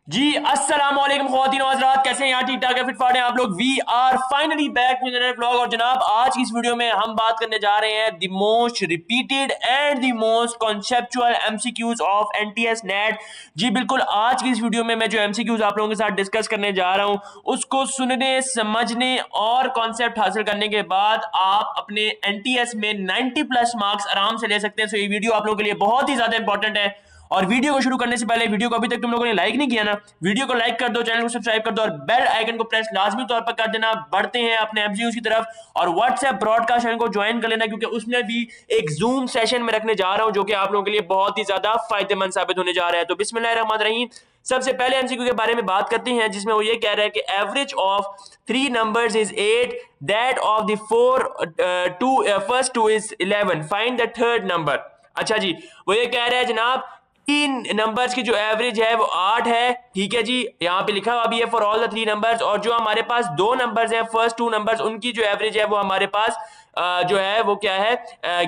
जी अस्सलाम वालेकुम ख्वातीन और हज़रात, कैसे हैं? यहाँ ठीक ठाक है, फिट फाट हैं आप लोग। We are finally back with another vlog. और जनाब आज की इस वीडियो में हम बात करने जा रहे हैं the most repeated and the most conceptual MCQs of NTS NET. जी बिल्कुल, आज की इस वीडियो में मैं जो एमसीक्यूज आप लोगों के साथ डिस्कस करने जा रहा हूँ उसको सुनने, समझने और कॉन्सेप्ट हासिल करने के बाद आप अपने एनटीएस में 90+ मार्क्स आराम से ले सकते हैं। सो ये वीडियो आप लोगों के लिए बहुत ही ज्यादा इंपॉर्टेंट है। और वीडियो को शुरू करने से पहले, वीडियो को अभी तक तुम लोगों ने लाइक नहीं किया ना, वीडियो को लाइक कर दो, चैनल को सब्सक्राइब कर दो और बेल आइकन को प्रेस लाजमी तौर पर कर देना। बढ़ते हैं अपने एमसीक्यूज की तरफ और व्हाट्सएप ब्रॉडकास्ट चैनल को ज्वाइन कर लेना, क्योंकि उसमें भी एक जूम सेशन में रखने जा रहा हूं जो कि आप लोगों के लिए बहुत ही ज्यादा फायदेमंद साबित होने जा रहा है। तो बिस्मिल्लाहिर्रहमानिर्रहीम, सबसे पहले एमसीक्यू के बारे में बात करते हैं, जिसमें वो ये कह रहा है कि average of 3 numbers is 8, that of the 4 to first 2 is 11, find the third number. अच्छा जी, वो ये कह रहा है जनाब तीन नंबर्स की जो एवरेज है वो 8 है। ठीक है जी, यहाँ पे लिखा हुआ भी है फॉर ऑल द 3 नंबर्स। और जो हमारे पास दो नंबर्स हैं, फर्स्ट 2 नंबर्स, उनकी जो एवरेज है वो हमारे पास जो है वो क्या है,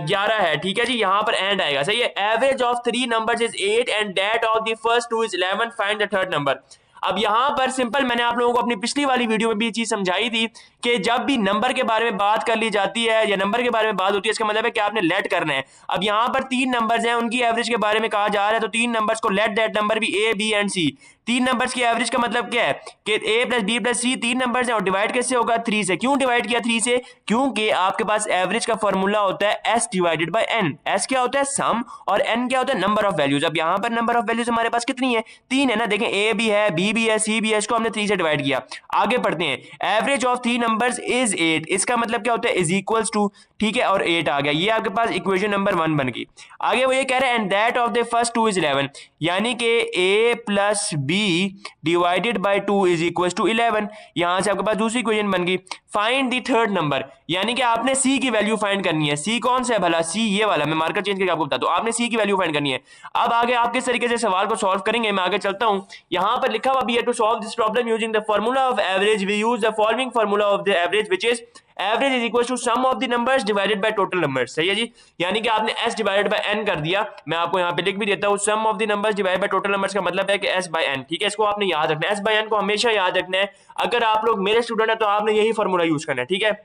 11 है। ठीक है जी, यहाँ पर एंड आएगा, सही है। Average of 3 numbers is 8 and that of the first 2 is 11, find the third number. अब यहाँ पर सिंपल, मैंने आप लोगों को अपनी पिछली वाली वीडियो में भी ये चीज समझाई थी कि जब भी नंबर के बारे में बात कर ली जाती है या नंबर के बारे में बात होती है, इसका मतलब है कि आपने लेट करना है। अब यहाँ पर 3 नंबर्स हैं, उनकी एवरेज के बारे में कहा जा रहा है, तो 3 नंबर्स को late that number be A B and C. 3 numbers की एवरेज का मतलब क्या है कि A plus B plus C 3 numbers हैं और डिवाइड कैसे होगा, 3 से। क्यों डिवाइड किया 3 से? क्योंकि आपके पास एवरेज का फॉर्मूला होता है S divided by N. S क्या होता है? सम, और एन क्या होता है? Number of values. अब यहाँ पर नंबर ऑफ वैल्यूज हमारे पास कितनी है? 3 है ना। देखें, ए भी है, बी भी है, सी भी है, इसको हमने 3 से डिवाइड किया। आगे पढ़ते हैं। एवरेज ऑफ 3 नंबर्स इज 8, इसका मतलब क्या होता है? इज इक्वल्स टू, ठीक है, और 8 आ गया। ये आपके पास इक्वेशन नंबर 1 बन गई। आगे वो ये कह रहे हैं and that of the first 2 is 11, यानी कि A plus B divided by 2 is equal to 11। यहां से आपके पास दूसरी इक्वेशन बन गई। फाइंड द थर्ड नंबर, यानी कि आपने सी की वैल्यू फाइंड करनी है। सी कौन सा है भला? सी ये वाला, मैं मार्कर चेंज करके आपको बता दूं। आपने सी की वैल्यू फाइंड करनी है। अब आगे आप किस तरीके से सवाल को सॉल्व करेंगे, मैं आगे चलता हूं। यहां पर लिखा हुआ भी है to solve this problem using the formula of average we use the following formula of the average which is average is equal to sum of the numbers divided by total numbers. सही है जी, यानी कि आपने s divided by n कर दिया। मैं आपको यहाँ पे लिख भी देता हूँ, sum of the numbers divided by total numbers का मतलब है कि s बाय n। ठीक है, इसको आपने याद रखना है, s बाय n को हमेशा याद रखना है। अगर आप लोग मेरे स्टूडेंट हैं तो आपने यही फार्मूला यूज करना है। ठीक है,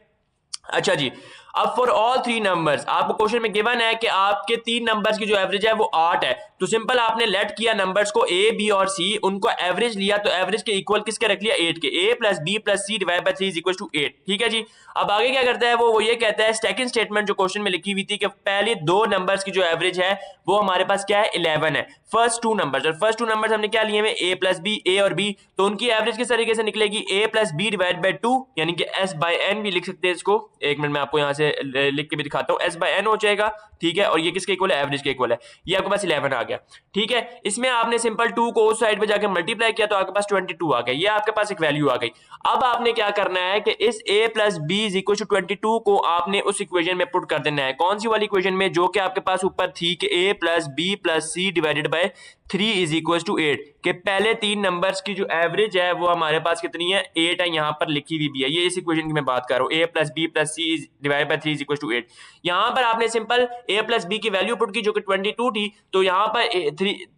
अच्छा जी। अब फॉर ऑल 3 नंबर्स, आपको क्वेश्चन में गिवन है कि आपके 3 नंबर्स की जो एवरेज है वो 8 है। तो सिंपल आपने लेट किया नंबर्स को ए बी और सी, उनको एवरेज लिया, तो एवरेज के इक्वल किसके रख लिया? 8 के। A plus B plus C divide by 3 is equal to 8। ठीक है जी। अब आगे क्या करता है वो ये कहता है, सेकंड स्टेटमेंट जो क्वेश्चन में लिखी हुई थी कि पहले दो नंबर्स की जो एवरेज है वो हमारे पास क्या है? 11 है। फर्स्ट 2 नंबर्स, और फर्स्ट 2 नंबर्स हमने क्या लिए हैं? ए प्लस बी, ए और बी। तो उनकी एवरेज किस तरीके से निकलेगी? ए प्लस बी डिवाइड बाय 2, यानी कि एस बाय एन भी लिख सकते हैं इसको। एक मिनट में आपको यहाँ से लिख के भी दिखाता हूँ। एस बाय एन हो जाएगा, ठीक है, और ये किसके इक्वल है? एवरेज के इक्वल है। ये आपके पास 11 आ गया। ठीक है, इसमें आपने सिंपल 2 को उस साइड पे जाकर मल्टीप्लाई किया तो आपके पास 22 आ गया। ये आपके पास एक वैल्यू आ गई। अब आपने क्या करना है कि इस a plus B is equal to 22 को आपने उस इक्वेशन में पुट कर देना है। कौन सी वाली इक्वेशन में? जो कि आपके पास ऊपर थी कि a plus B plus C divided by 3 is equal to 8, के पहले 3 नंबर्स की जो एवरेज है वो हमारे पास कितनी है? 8 है। यहाँ पर लिखी हुई भी है, ये इस इक्वेशन की मैं बात कर रहा हूँ। a plus B plus C divide by 3 is equal to 8। यहाँ पर आपने सिंपल a प्लस बी की वैल्यू पुट की जो कि 22 थी, तो यहाँ पर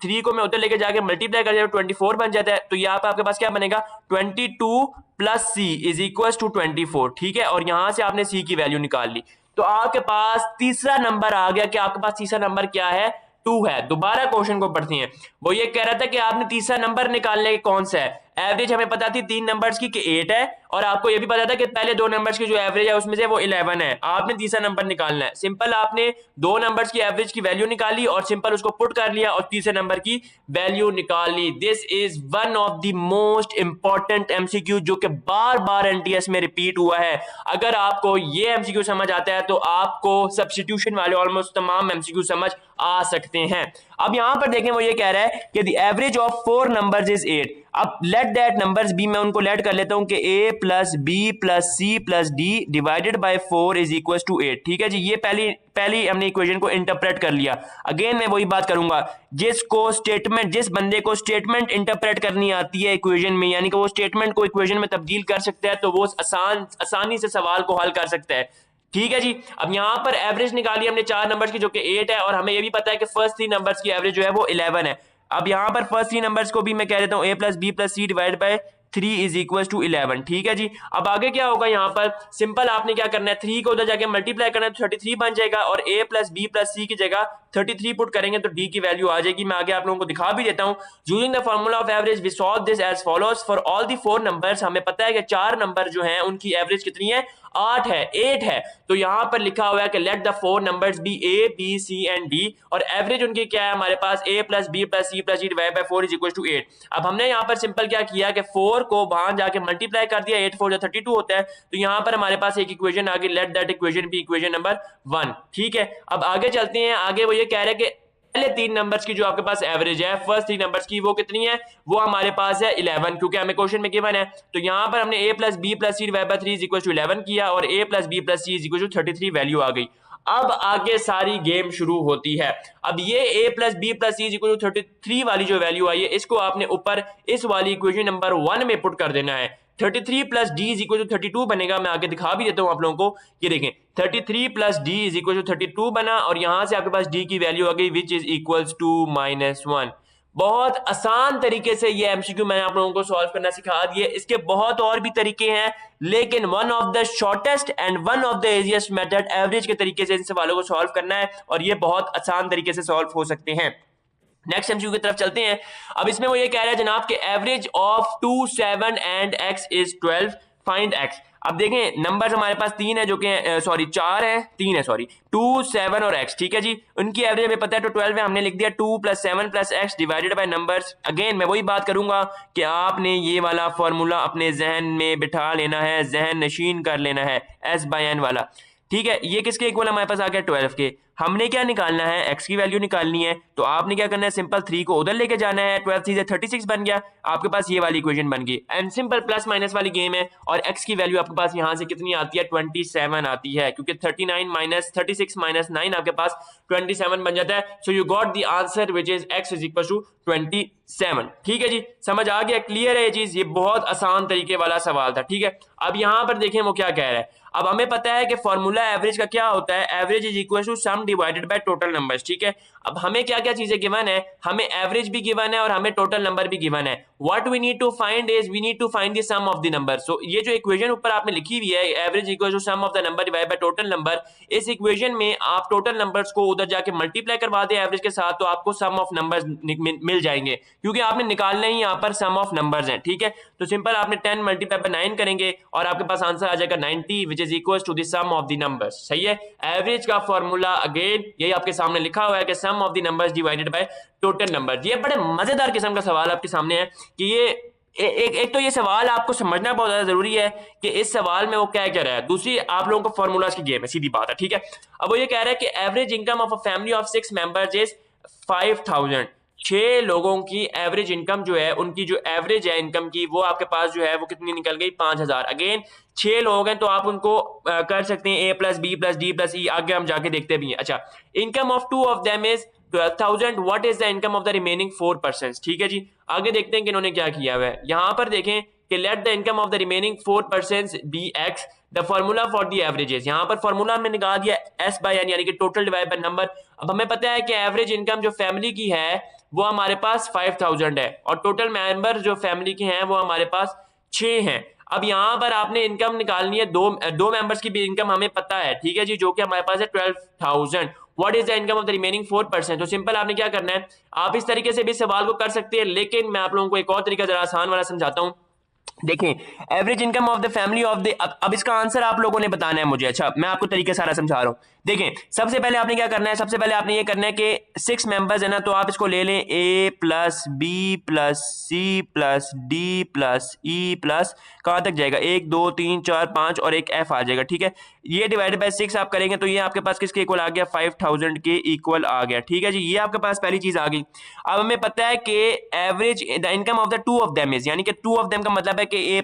3 को मैं उधर लेके जाके मल्टीप्लाई कर दिया, 24 बन जाता है। तो यहाँ पर आपके पास क्या बनेगा? 22 plus C is equal to 24। ठीक है, और यहां से आपने सी की वैल्यू निकाल ली, तो आपके पास तीसरा नंबर आ गया। कि आपके पास तीसरा नंबर क्या है? 2 है। दोबारा क्वेश्चन को पढ़ते हैं। वो ये कह रहा था कि आपने तीसरा नंबर निकालने के कौन सा है? एवरेज हमें पता थी 3 नंबर्स की कि 8 है, और आपको ये भी पता था कि पहले 2 नंबर्स की जो एवरेज है उसमें से वो 11 है। आपने तीसरा नंबर निकालना है। सिंपल आपने 2 नंबर्स की एवरेज की वैल्यू निकाली और सिंपल उसको पुट कर लिया और तीसरे नंबर की वैल्यू निकाल ली। This is one of the most important MCQ जो कि बार बार एनटीएस में रिपीट हुआ है। अगर आपको ये एमसीक्यू समझ आता है तो आपको सब्स्टिट्यूशन वाले ऑलमोस्ट तमाम एमसीक्यू समझ आ सकते हैं। अब यहां पर देखें, वो ये कह रहा है कि the average of 4 numbers is 8। अब लेट दैट नंबर्स बी, मैं उनको लेट कर लेता हूं कि a plus B plus C plus D divided by 4 is equal to 8। ठीक है जी, ये पहली हमने इक्वेशन को इंटरप्रेट कर लिया। अगेन मैं वही बात करूंगा, जिस बंदे को स्टेटमेंट इंटरप्रेट करनी आती है इक्वेशन में, यानी कि वो स्टेटमेंट को इक्वेशन में तब्दील कर सकता है, तो वो आसानी से सवाल को हल कर सकता है। ठीक है जी। अब यहां पर एवरेज निकाली हमने 4 नंबर्स की जो कि 8 है, और हमें ये भी पता है कि फर्स्ट 3 नंबर्स की एवरेज जो है वो 11 है। अब यहाँ पर फर्स्ट 3 नंबर्स को भी मैं कह देता हूँ a plus B plus C divide by 3 is equal to 11। ठीक है जी। अब आगे क्या होगा, यहाँ पर सिंपल आपने क्या करना है, 3 को उधर जाके मल्टीप्लाई करना है तो 33 बन जाएगा और a प्लस बी प्लस सी की जगह 33 पुट करेंगे तो d की वैल्यू आ जाएगी। मैं आगे आप लोगों को दिखा भी देता हूँ। Using the formula of average we solve this as follows for all the 4 numbers. हमें पता है कि 4 नंबर जो हैं उनकी एवरेज कितनी है, 8 है, 8 है। तो यहाँ पर लिखा हुआ है कि let the 4 numbers be a b c and d और एवरेज उनकी क्या है हमारे पास a plus B plus C plus D divide by 4 is equal to 8। अब हमने यहाँ पर सिंपल क्या किया कि 4 को वहां जाके मल्टीप्लाई कर दिया, 8 4 जो 32 होता है। तो यहाँ पर हमारे पास एक इक्वेशन आ गई, let that equation be equation number 1। ठीक है। अब आगे चलते हैं, आगे वो ये कह रहे हैं कि पहले 3 नंबर्स की जो आपके पास एवरेज है फर्स्ट 3 नंबर्स की वो कितनी है, वो हमारे पास है 11, क्योंकि हमें क्वेश्चन में गिवन है। तो यहाँ पर हमने a plus B plus C divide by 3 is equal to 11 किया और a plus B plus C is equal to 33 value आ गई। अब आगे सारी गेम शुरू होती है। अब ये a plus B plus C is equal to 33 वाली जो वैल्यू आई है इसको आपने ऊपर इस वाली इक्वेशन नंबर 1 में पुट कर देना है। 33 plus D is equal to 32 बनेगा। मैं आगे दिखा भी देता हूं आप लोगों को। ये देखें 33 plus D is equal to 32 बना और यहां से आपके पास डी की वैल्यू आ गई विच इज इक्वल्स टू -1। बहुत आसान तरीके से ये एमसीक्यू मैंने आप लोगों को सॉल्व करना सिखा दिए। इसके बहुत और भी तरीके हैं लेकिन one of the shortest and one of the easiest method average के तरीके से इन सवालों को सॉल्व करना है और ये बहुत आसान तरीके से सॉल्व हो सकते हैं। नेक्स्ट एमसीक्यू की तरफ चलते हैं। अब इसमें वो ये कह रहा है जनाब कि average of 2 7 and x is 12, find x। अब देखें नंबर्स हमारे पास 3 है जो कि सॉरी 4 है, 3 है सॉरी, 2 7 और x। ठीक है जी। उनकी एवरेज हमें पता है तो 12 है, हमने लिख दिया 2 plus 7 plus x divided by numbers. Again मैं वही बात करूंगा कि आपने ये वाला फॉर्मूला अपने जहन में बिठा लेना है, जहन नशीन कर लेना है, s बाय n वाला। ठीक है। ये किसके इक्वल हमारे पास आ गया 12 के। हमने क्या निकालना है, x की वैल्यू निकालनी है। तो आपने क्या करना है, सिंपल 3 को उधर लेके जाना है, 12 3 से 36 बन गया, आपके पास ये वाली इक्वेशन बन गई। एंड सिंपल प्लस माइनस वाली गेम है और x की वैल्यू आपके पास यहाँ से कितनी आती है, 27 आती है, क्योंकि 39 माइनस 36 माइनस 9 आपके पास 27 बन जाता है। So you got the answer which is x is equal to 27। ठीक है जी। समझ आ गया, क्लियर है ये चीज। ये बहुत आसान तरीके वाला सवाल था। ठीक है। अब यहाँ पर देखें वो क्या कह रहा है। अब हमें पता है कि फॉर्मूला एवरेज का क्या होता है, average is equal to sum divided by total numbers. ठीक है। अब हमें क्या क्या चीजें गिवन है, हमें एवरेज भी गिवन है और हमें टोटल नंबर भी गिवन है। What we need to find is we need to find the sum of the number. So ये जो इक्वेशन ऊपर आपने लिखी हुई है average equal to sum of the number divide by total number, इस इक्वेशन में आप टोटल नंबर्स को उधर जाके मल्टीप्लाई करवा दें एवरेज के साथ तो आपको सम ऑफ नंबर्स मिल जाएंगे, क्योंकि आपने निकालना ही यहाँ पर सम ऑफ नंबर्स हैं। ठीक है। तो सिंपल आपने 10 मल्टीप्लाई बाय 9 करेंगे और आपके पास आंसर आ जाएगा 90 which is equal to the sum of the numbers. सही है। एवरेज का फॉर्मूला अगेन यही आपके सामने लिखा हुआ है कि sum of the numbers divided by total number. ये बड़े मजेदार किस्म का सवाल आपके सामने है कि ये एक तो ये सवाल आपको समझना बहुत ज्यादा जरूरी है कि इस सवाल में वो क्या कह रहा है, दूसरी आप लोगों को फॉर्मूलाज की गेम है, सीधी बात है। ठीक है। अब वो ये कह रहा है कि average income of a family of 6 members is 5000। 6 लोगों की एवरेज इनकम जो है, उनकी जो एवरेज है इनकम की, वो आपके पास जो है वो कितनी निकल गई, 5000। अगेन 6 लोग हैं तो आप उनको कर सकते हैं a plus B plus D plus E, आगे हम जाके देखते भी हैं। अच्छा, income of 2 of them is 12,000। What is the income of the remaining 4 persons. ठीक है जी। आगे देखते हैं कि इन्होंने क्या किया हुआ है। यहां पर देखें कि let the income of the remaining 4 persons be X, the formula for the averages. यहां पर फॉर्मूला में निकाल दिया एस बाय एन, यानी कि टोटल डिवाइड बाय नंबर। अब हमें पता है कि एवरेज इनकम जो फैमिली की है वो हमारे पास 5000 है और टोटल मेंबर जो फैमिली के हैं वो हमारे पास 6 हैं। अब यहाँ पर आपने इनकम निकालनी है, दो मेंबर्स की भी इनकम हमें पता है। ठीक है जी, जो कि हमारे पास है 12,000। What is the income of the remaining 4%। तो सिंपल आपने क्या करना है, आप इस तरीके से भी सवाल को कर सकते हैं, लेकिन मैं आप लोगों को एक और तरीका जरा आसान वाला समझाता हूँ। देखें average income of the family of the, अब इसका आंसर आप लोगों ने बताना है मुझे। अच्छा, मैं आपको तरीके सारा समझा रहा हूँ। देखें सबसे पहले आपने क्या करना है, सबसे पहले आपने ये करना है कि 6 मेंबर्स है ना, तो आप इसको ले लें a plus B plus C plus D plus E plus, कहाँ तक जाएगा, 1 2 3 4 5 और एक f आ जाएगा। ठीक है। ये डिवाइडेड बाय 6 आप करेंगे तो ये आपके पास किसके इक्वल आ गया, 5000 के इक्वल आ गया। ठीक है जी, ये आपके पास पहली चीज आ गई। अब हमें पता है कि average the income of the 2 of them is, यानी कि 2 ऑफ देम का मतलब है कि a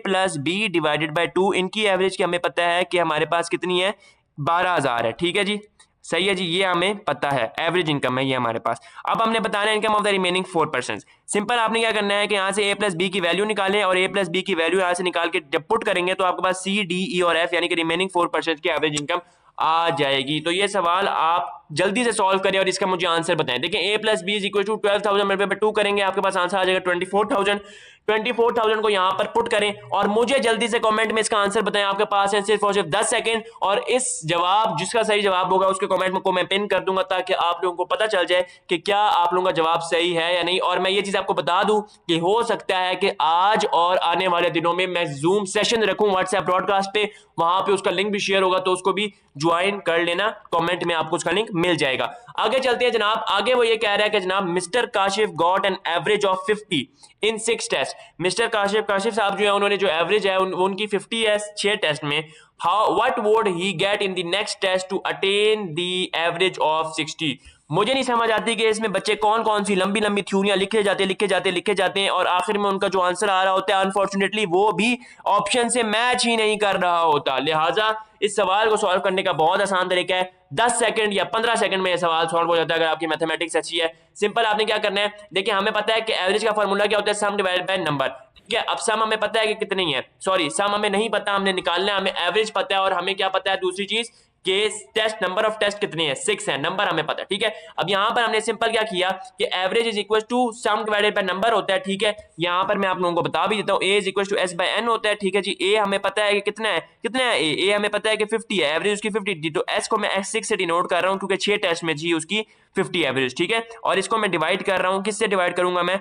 plus B divided by 2, इनकी एवरेज की हमें पता है कि हमारे पास कितनी है, 12000 है। ठीक है जी, सही है जी, ये हमें पता है एवरेज इनकम है ये हमारे पास। अब हमने बताना है income of the remaining 4%। Simple आपने क्या करना है कि यहाँ से a प्लस बी की वैल्यू निकालें और a प्लस बी की वैल्यू यहाँ से निकाल के जब पुट करेंगे तो आपके पास c d e और f यानी कि रिमेनिंग 4% की एवरेज इनकम आ जाएगी। तो ये सवाल आप जल्दी से सॉल्व करें और इसका मुझे आंसर बताएं। देखिए A plus B is equal to 12,000 multiply by 2 करेंगे, आपके पास आंसर आ जाएगा 24,000। 24,000 को यहाँ पर पुट करें और मुझे जल्दी से कमेंट में इसका आंसर बताएं। आपके पास है सिर्फ और सिर्फ 10 सेकंड, और इस जवाब जिसका सही जवाब होगा उसके कमेंट को मैं पिन कर दूंगा ताकि आप लोगों को पता चल जाए कि क्या आप लोगों का जवाब सही है या नहीं। और मैं ये चीज आपको बता दूं कि हो सकता है कि आज और आने वाले दिनों में मैं जूम सेशन रखूं व्हाट्सएप ब्रॉडकास्ट पे, वहां पे उसका लिंक भी शेयर होगा, तो उसको भी ज्वाइन कर लेना। कमेंट में आपको उसका लिंक मिल जाएगा। आगे चलते हैं जनाब। आगे वो ये कह रहा है कि जनाब mister Kashif got an average of 50 in 6 test. Mister Kashif साहब जो है उन्होंने जो एवरेज है उनकी 50 है 6 टेस्ट में। How what would he get in the next test to attain the average of 60। मुझे नहीं समझ आती कि इसमें बच्चे कौन कौन सी लंबी लंबी थ्योरियां लिखे जाते हैं और आखिर में उनका जो आंसर आ रहा होता है अनफॉर्चुनेटली वो भी ऑप्शन से मैच ही नहीं कर रहा होता। लिहाजा इस सवाल को सॉल्व करने का बहुत आसान तरीका है, 10 सेकंड या 15 सेकंड में यह सवाल सॉल्व हो जाता है अगर आपकी मैथमेटिक्स अच्छी है। सिंपल आपने क्या करना है, देखिए हमें पता है कि एवरेज का फॉर्मूला क्या होता है, सम डिवाइडेड बाय नंबर। ठीक है, अब सम हमें पता है कि कितनी है, सॉरी सम हमें नहीं पता, हमने निकालना है, हमें एवरेज पता है और हमें क्या पता है दूसरी चीज के टेस्ट नंबर ऑफ टेस्ट कितने हैं, 6 है, नंबर हमें पता है। ठीक है, अब यहां पर हमने सिंपल क्या किया कि average is equal to sum divided by number होता है। ठीक है, यहां पर मैं आप लोगों को बता भी देता हूं, A is equal to S by N होता है। ठीक है जी, ए हमें पता है कि कितना है ए हमें पता है कि 50 है, एवरेज उसकी 50 थी, तो एस को मैं एस 6 से डिनोट कर रहा हूं क्योंकि 6 टेस्ट में जी उसकी 50 एवरेज। ठीक है, और इसको मैं डिवाइड कर रहा हूं, किससे डिवाइड करूंगा मैं,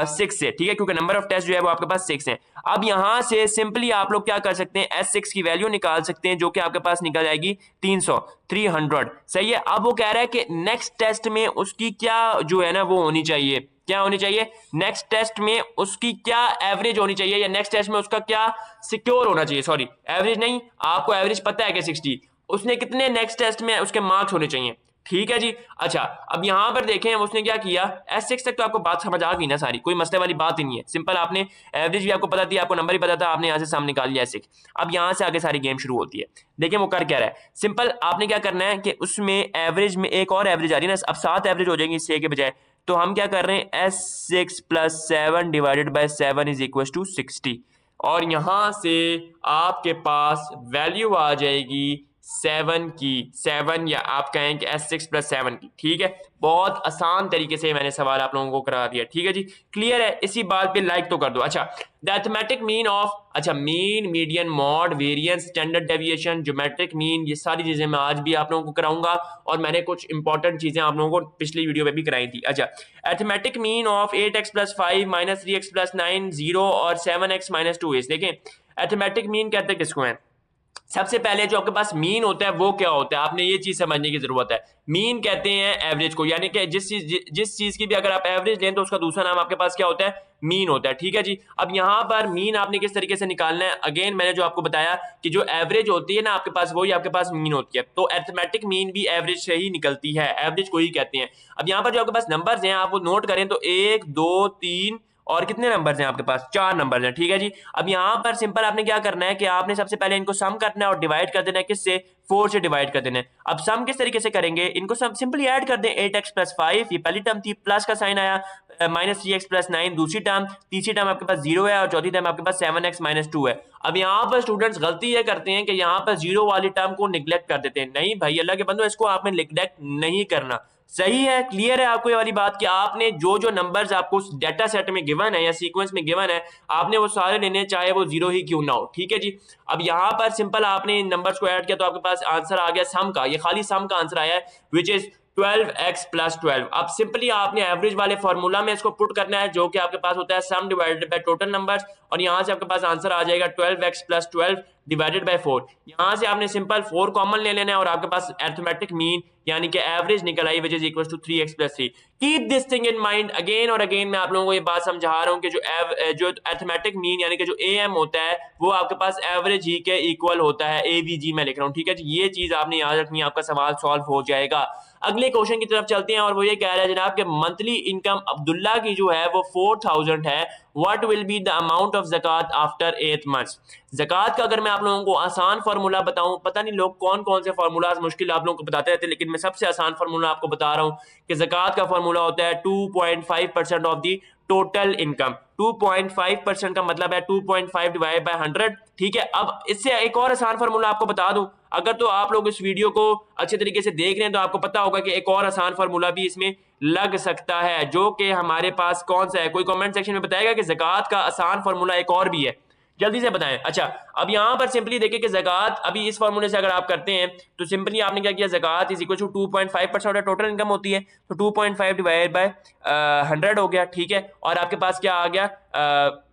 6 से। ठीक है, क्योंकि नंबर ऑफ टेस्ट जो है वो आपके पास 6 है। अब यहां से सिंपली आप लोग क्या कर सकते हैं, S6 की वैल्यू निकाल सकते हैं जो कि आपके पास निकल जाएगी 300 सही है। अब वो कह रहा है कि नेक्स्ट टेस्ट में उसकी क्या जो है ना वो होनी चाहिए, क्या होनी चाहिए, नेक्स्ट टेस्ट में उसकी क्या एवरेज होनी चाहिए या नेक्स्ट टेस्ट में उसका क्या सिक्योर होना चाहिए, सॉरी एवरेज नहीं, आपको एवरेज पता है कि 60, उसने कितने नेक्स्ट टेस्ट में उसके मार्क्स होने चाहिए। ठीक है जी। अच्छा, अब यहां पर देखें उसने क्या किया, S6 तक तो आपको बात समझ आ गई ना सारी, कोई मसले वाली बात ही नहीं है। सिंपल आपने एवरेज भी आपको पता थी, आपको नंबर ही पता था, आपने यहां से सामने निकाल लिया S6। अब यहां से आगे सारी गेम शुरू होती है। देखिए वो कर क्या रहा है, सिंपल आपने क्या करना है कि उसमें एवरेज में एक और एवरेज आ रही है ना, अब 7 एवरेज हो जाएंगी 6 के बजाय, तो हम क्या कर रहे हैं, S6 plus 7 divided by 7 is equal to 60, और यहां से आपके पास वैल्यू आ जाएगी 7 की, 7 या आप कहें कि S6 प्लस 7 की। ठीक है, बहुत आसान तरीके से मैंने सवाल आप लोगों को करा दिया। ठीक है जी, क्लियर है, इसी बात पे लाइक तो कर दो। अच्छा, द अरिथमेटिक मीन ऑफ, अच्छा mean, median, mod, variance, standard deviation, geometric mean, ये सारी चीजें मैं आज भी आप लोगों को कराऊंगा और मैंने कुछ इंपॉर्टेंट चीजें आप लोगों को पिछली वीडियो में भी कराई थी। अच्छा, arithmetic mean of 8x plus 5 minus 3x plus 9 0 और 7x माइनस 2 देखें अरिथमेटिक मीन कहते हैं किसको है। सबसे पहले जो आपके पास मीन होता है वो क्या होता है, आपने ये चीज समझने की जरूरत है। मीन कहते हैं एवरेज को, यानी कि जिस चीज की भी अगर आप एवरेज लें तो उसका दूसरा नाम आपके पास क्या होता है, मीन होता है। ठीक है जी, अब यहां पर मीन आपने किस तरीके से निकालना है, अगेन मैंने जो आपको बताया कि जो एवरेज होती है ना आपके पास वही आपके पास मीन होती है, तो अरिथमेटिक मीन भी एवरेज से ही निकलती है, एवरेज को ही कहते हैं। अब यहां पर जो आपके पास नंबर्स हैं आप वो नोट करें तो 1 2 3 और कितने नंबर्स हैं आपके पास, 4 नंबर्स हैं। ठीक है जी, अब यहां पर सिंपल आपने क्या करना है कि आपने सबसे पहले इनको सम करना है और डिवाइड कर देना है, किससे, 4 से डिवाइड कर देना है। अब सम किस तरीके से करेंगे, इनको सब सिंपली ऐड कर दें, 8x प्लस 5 ये पहली टर्म थी, प्लस का साइन आया, माइनस 3x प्लस 9 दूसरी टर्म, तीसरी टर्म आपके पास 0 है और चौथी टर्म आपके पास 7x माइनस 2 है। अब यहाँ पर स्टूडेंट्स गलती ये करते हैं कि यहाँ पर 0 वाली टर्म को निग्लेक्ट कर देते हैं। नहीं भाई, अल्लाह के बंदो, इसको आपने निग्लेक्ट नहीं करना, सही है, क्लियर है आपको ये वाली बात कि आपने जो जो नंबर्स आपको डेटा सेट में गिवन है या सीक्वेंस में गिवन है आपने वो सारे लेने, चाहे वो 0 ही क्यों ना हो। ठीक है जी, अब यहाँ पर सिंपल आपने इन नंबर्स को ऐड किया तो आपके पास आंसर आ गया सम का, ये खाली सम का आंसर आया है विच इज 12x प्लस 12। अब सिंपली आपने एवरेज वाले फॉर्मूला में इसको पुट करना है जो कि आपके पास होता है सम डिवाइडेड बाय टोटल नंबर्स, और यहां से आपके पास आंसर आ जाएगा 12x प्लस 12 डिवाइडेड बाय 4। यहां से आपने सिंपल 4 कॉमन ले लेना है और आपके पास अरिथमेटिक मीन यानी कि एवरेज निकल आई which is equal to 3x plus 3। Keep this thing in mind, again और अगेन मैं आप लोगों को ये बात समझा रहा हूं कि जो अरिथमेटिक मीन यानी कि जो AM होता है वो आपके पास एवरेज ही के इक्वल होता है, AVG मैं लिख रहा हूं। ठीक है जी, ये चीज आपने याद रखनी है, आपका सवाल सॉल्व हो जाएगा। अगले क्वेश्चन की तरफ चलते हैं और वो ये कह रहा है जनाब कि मंथली इनकम अब्दुल्ला की जो है वो 4000 है, what will be the amount of ज़कात आफ्टर 8 मंथ्स। ज़कात का अगर मैं आप लोगों को आसान फार्मूला बताऊं, पता नहीं लोग कौन कौन से फार्मूला मुश्किल आप लोगों को बताते रहते हैं, लेकिन मैं सबसे आसान फार्मूला आपको बता रहा हूं कि ज़कात का फार्मूला होता है 2.5% ऑफ दी टोटल इनकम। 2.5% का मतलब है 2.5 डिवाइड बाय 100, ठीक है। अब इससे एक और आसान फार्मूला आपको बता दूं, अगर तो आप लोग इस वीडियो को अच्छे तरीके से देख रहे हैं तो आपको पता होगा कि एक और आसान फार्मूला भी इसमें लग सकता है, जो कि हमारे पास कौन सा है। कोई कमेंट सेक्शन में बताएगा कि ज़कात का आसान फार्मूला एक और भी है, जल्दी से बताएं। अच्छा, अब यहां पर सिंपली देखिए कि ज़कात अभी इस फार्मूले से अगर आप करते हैं तो सिंपली आपने क्या किया, ज़कात is equal to 2.5% total income होती है, तो 2.5 डिवाइड बाय 100 हो गया, ठीक है। और आपके पास क्या आ गया,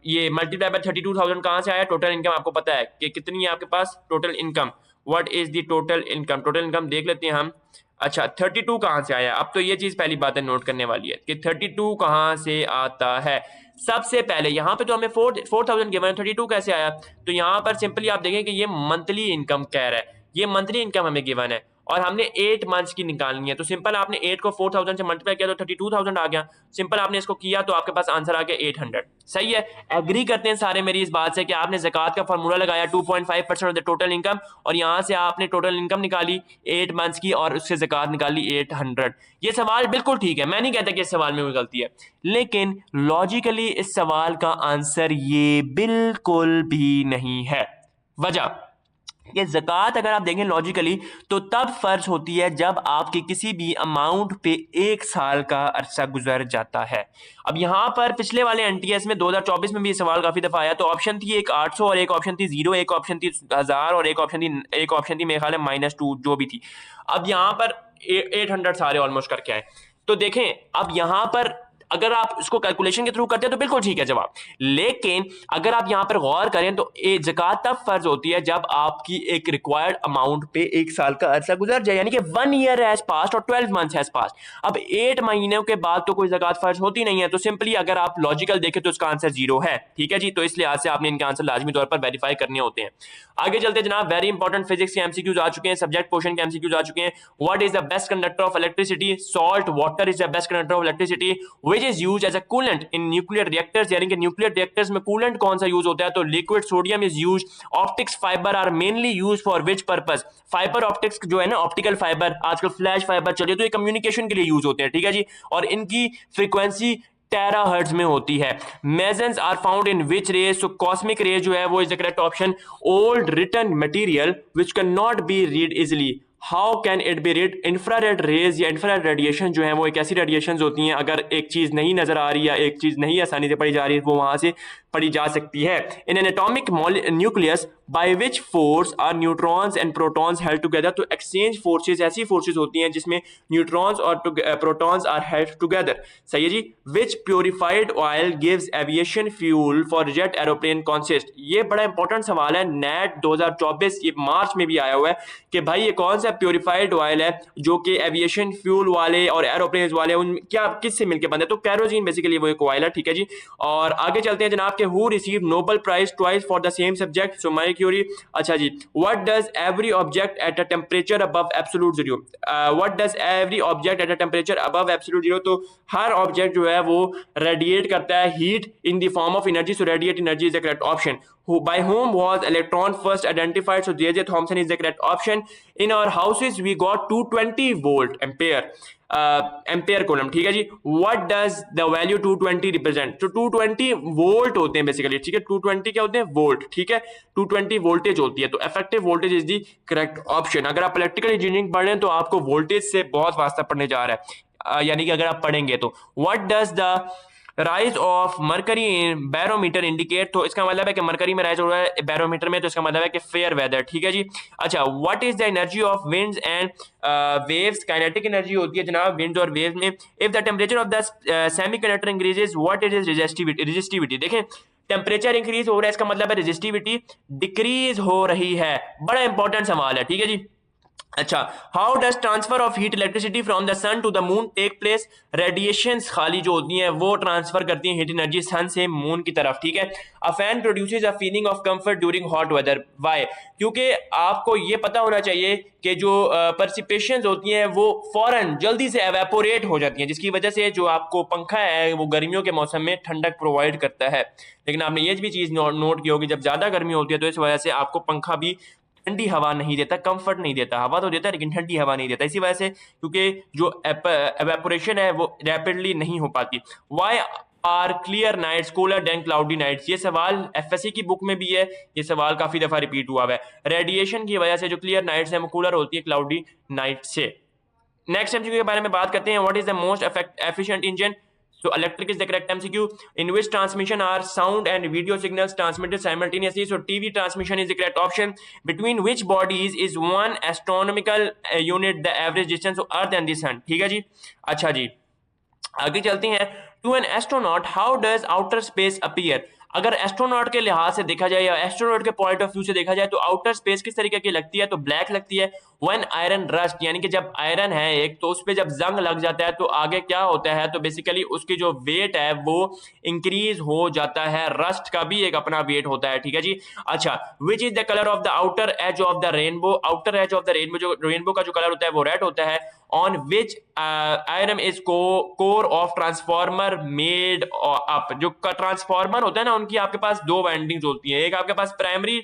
ये मल्टीप्लाई बाय 32,000 कहां से आया, टोटल इनकम आपको पता है कि कितनी है आपके पास total income. What is the total income, total income देख लेते हैं हम। अच्छा, 32 कहां से आया, अब तो ये चीज पहली बात है नोट करने वाली है कि 32 कहां से आता है। सबसे पहले यहाँ पे तो हमें 4,000 गिवन है, 32 कैसे आया, तो यहाँ पर सिंपली आप देखें कि ये मंथली इनकम कह रहा है, ये मंथली इनकम हमें गिवन है और हमने 8 मंथ्स की निकालनी है। तो सिंपल आपने 8 को 4,000 से मल्टीप्लाई किया तो 32,000 आ गया। सिंपल आपने इसको किया तो आपके पास आंसर आ गया 800। सही है, एग्री करते हैं सारे मेरी इस बात से कि आपने ज़कात का फॉर्मूला लगाया 2.5% ऑफ द टोटल इनकम और यहाँ से आपने टोटल इनकम निकाली 8 मंथ्स की और उससे ज़कात निकाली 800। ये सवाल बिल्कुल ठीक है, मैं नहीं कहता कि इस सवाल में कोई गलती है, लेकिन लॉजिकली इस सवाल का आंसर ये बिल्कुल भी नहीं है। वजह, ये ज़कात अगर आप देखें लॉजिकली तो तब फर्ज होती है जब आपके किसी भी अमाउंट पे 1 साल का अरसा गुजर जाता है। अब यहाँ पर पिछले वाले एनटीएस में 2024 में भी ये सवाल काफ़ी दफ़ा आया, तो ऑप्शन थी एक 800 और एक ऑप्शन थी 0, एक ऑप्शन थी 1000 और एक ऑप्शन थी मेरे ख्याल है -2 जो भी थी। अब यहाँ पर 800 सारे ऑलमोस्ट करके आए। तो देखें अब यहाँ पर अगर आप इसको कैलकुलेशन के थ्रू करते हैं तो बिल्कुल ठीक है जवाब, लेकिन अगर आप यहां पर गौर करें तो ज़कात तब फर्ज होती है जब आपकी एक रिक्वायर्ड अमाउंट पे 1 साल का अरसा गुजर जाए, यानी कि 1 ईयर हैज पास्ट और 12 मंथ्स हैज पास्ट। अब 8 महीनों के बाद तो कोई ज़कात फर्ज होती नहीं है, तो सिंपली अगर आप लॉजिकल देखें तो इसका आंसर 0 है, ठीक है जी। तो इस लिहाज से आपने इनके आंसर लाजमी तौर पर वेरीफाई करने होते हैं। आगे चलते जनाब, वेरी इंपॉर्टेंट फिजिक्स के एमसीक्यूज आ चुके हैं, सब्जेक्ट पोर्शन के एमसीक्यूज आ चुके हैं। What is the best conductor of electricity, salt water is the best conductor of electricity which is used as a coolant in nuclear reactors, यानी कि न्यूक्लियर रिएक्टर्स में कूलेंट कौन सा यूज होता है, तो liquid sodium is used. Optics fiber are mainly used for which purpose, fiber optics जो है ना, ऑप्टिकल फाइबर आजकल फ्लैश फाइबर चले तो ये कम्युनिकेशन के लिए यूज होते हैं, ठीक है जी। और इनकी फ्रीक्वेंसी टेराहर्ट्ज में होती है। Mesons are found in which rays, so cosmic rays जो है वो is the correct option. Old written material which can not be read easily, how can it be read, infrared rays या infrared radiation जो है वो एक ऐसी radiation होती हैं, अगर एक चीज नहीं नजर आ रही है, एक चीज नहीं आसानी से पढ़ी जा रही है, वो वहां से पढ़ी जा सकती है। In an atomic nucleus by which force are neutrons and protons held together, तो एक्सचेंज फोर्सेज ऐसी फोर्सेज होती हैं जिसमें न्यूट्रॉन्स और प्रोटॉन्स आर हेल्ड टुगेदर। सही है जी। Which purified oil gives aviation fuel for jet aeroplane consist, ये बड़ा इंपॉर्टेंट सवाल है, नेट 2024 ये मार्च में भी आया हुआ है कि भाई ये कौन सा प्योरीफाइड ऑयल है जो कि एविएशन फ्यूल वाले और एरोप्लेन वाले उन क्या किससे मिलकर बंद है, तो कैरोसिन बेसिकली वो एक ऑयल है, ठीक है जी। और आगे चलते हैं जनाब के who receive Nobel prize twice for the same subject, so Marie Curie. अच्छा जी, what does every object at a temperature above absolute zero, what does every object at a temperature above absolute zero, तो हर ऑब्जेक्ट जो है वो radiate करता है heat in the form of energy, so radiate energy is the correct option. By whom was electron first identified, so J.J. Thomson is the correct option. In our houses we got 220 volt ampere ampere coulomb, ठीक है जी। What does the value 220 represent, तो 220 volt होते हैं basically, ठीक है। 220 क्या होते हैं, वोल्ट, ठीक है। 220 वोल्टेज होती है, तो effective voltage is the correct option. अगर आप इलेक्ट्रिकल इंजीनियरिंग पढ़ रहे हैं तो आपको वोल्टेज से बहुत वास्ता पढ़ने जा रहा है, यानी कि अगर आप पढ़ेंगे तो। What does the rise of mercury in barometer indicate, तो इसका मतलब है कि मरकरी में राइज हो रहा है बैरोमीटर में, तो इसका मतलब है कि फेयर वेदर, ठीक है जी। अच्छा, what is the energy of winds and waves, kinetic energy होती है जनाब विंड्स और वेव्स में। If the temperature of the semiconductor increases what is is resistivity, देखें टेम्परेचर इंक्रीज हो रहा है इसका मतलब है रेजिस्टिविटी डिक्रीज हो रही है, बड़ा इंपॉर्टेंट सवाल है, ठीक है जी। अच्छा, how does transfer of heat electricity from the sun to the moon take place, radiations खाली जो होती हैं वो ट्रांसफर करती हैं हीट एनर्जी सन से मून की तरफ, ठीक है। A fan produces a feeling of comfort during hot weather, why, क्योंकि आपको ये पता होना चाहिए कि जो परसिपेशंस होती हैं वो फौरन जल्दी से एवेपोरेट हो जाती हैं, जिसकी वजह से जो आपको पंखा है वो गर्मियों के मौसम में ठंडक प्रोवाइड करता है। लेकिन आपने ये भी चीज़ नोट की होगी, जब ज़्यादा गर्मी होती है तो इस वजह से आपको पंखा भी ठंडी हवा नहीं देता, कंफर्ट नहीं देता, हवा तो देता है लेकिन ठंडी हवा नहीं देता, इसी वजह से क्योंकि जो एवेपोरेशन है वो रैपिडली नहीं हो पाती। Why are clear nights cooler than cloudy nights? ये सवाल एफएससी की बुक में भी है, ये सवाल काफी दफा रिपीट हुआ है। रेडिएशन की वजह से जो क्लियर नाइट्स है वो कूलर होती है क्लाउडी नाइट से। नेक्स्ट एमसीक्यू के बारे में बात करते हैं। What is the most efficient engine? So electric is the correct MCQ. In which transmission are sound and video signals transmitted simultaneously? So TV transmission is the correct option. Between which bodies is one astronomical unit the average distance of Earth and the Sun? ठीक है जी। अच्छा जी, आगे चलते हैं। To an astronaut how does outer space appear? अगर astronaut के लिहाज से देखा जाए या एस्ट्रोनॉट के पॉइंट ऑफ व्यू से देखा जाए तो आउटर स्पेस किस तरीके की लगती है? तो ब्लैक लगती है। व्हेन आयरन रस्ट, यानी कि जब आयरन है एक, तो उस पर जब जंग लग जाता है तो आगे क्या होता है? तो बेसिकली उसकी जो वेट है वो इंक्रीज हो जाता है। रस्ट का भी एक अपना वेट होता है, ठीक है जी। अच्छा, विच is the colour of the outer as of the rainbow? Outer as of the rainbow, जो रेनबो का जो कलर होता है वो रेड होता है। On which iron is core of transformer made up? जो ट्रांसफॉर्मर होता है ना, उनकी आपके पास दो वाइंडिंग्स होती हैं। एक आपके पास प्राइमरी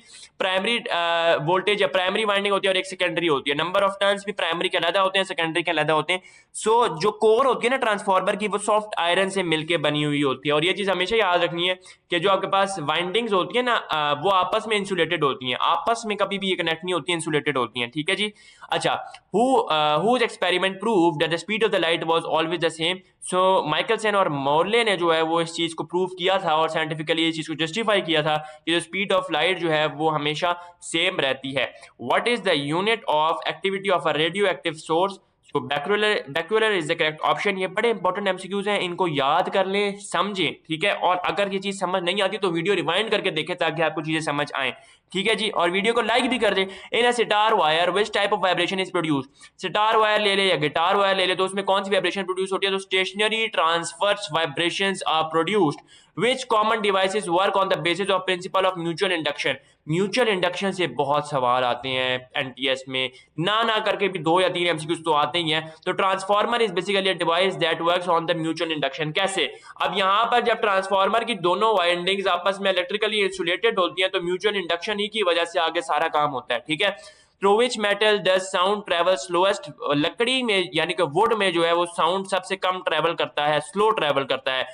वोल्टेज या प्राइमरी वाइंडिंग होती है और एक सेकेंडरी होती है। नंबर ऑफ टर्न्स भी प्राइमरी के अलग होते हैं, सेकेंडरी के अलग होते हैं। सो जो कोर होती है ना ट्रांसफॉर्मर की, वो सॉफ्ट आयरन से मिलकर बनी हुई होती है। और ये चीज हमेशा याद रखनी है कि जो आपके पास वाइंडिंग्स होती है ना, वो आपस में इंसुलेटेड होती हैं, आपस में कभी भी ये कनेक्ट नहीं होती, इंसुलेटेड होती हैं, ठीक है जी। अच्छा, whose experiment proved that the speed of the light was always the same? So Michelson और मॉर्ले ने जो है वो इस चीज को प्रूव किया था और साइंटिफिकली इस चीज को जस्टिफाई किया था कि जो स्पीड ऑफ लाइट जो है वो हमेशा सेम रहती है। What is the unit of activity of a radio active source? तो बैक्यूलर इज द करेक्ट ऑप्शन। ये बड़े इंपॉर्टेंट एमसीक्यूज हैं, इनको याद कर लें, समझें, ठीक है। और अगर ये चीज समझ नहीं आती तो वीडियो रिवाइंड करके देखें ताकि आपको चीजें समझ आए, ठीक है जी। और वीडियो को लाइक भी कर दें। In a sitar wire which type of vibration is produce? Sitar wire ले ले या गिटार वायर ले ले, तो उसमें कौन सी वाइब्रेशन प्रोड्यूस होती है? तो stationary transverse vibrations are produced. Which common devices work on the basis of principle of mutual induction? Mutual induction से बहुत सवाल आते हैं एनटीएस में, ना करके भी 2 या 3 एमसीक्यूज तो आते ही हैं। तो transformer is basically a device that works on the mutual induction. कैसे? अब यहाँ पर जब ट्रांसफार्मर की दोनों वाइंडिंग्स आपस में इलेक्ट्रिकली इंसुलेटेड होती हैं तो म्यूचुअल इंडक्शन ही की वजह से आगे सारा काम होता है, ठीक है। Through which metal does sound travel slowest? लकड़ी में यानी कि वुड में जो है वो साउंड सबसे कम ट्रेवल करता है, स्लो ट्रेवल करता है।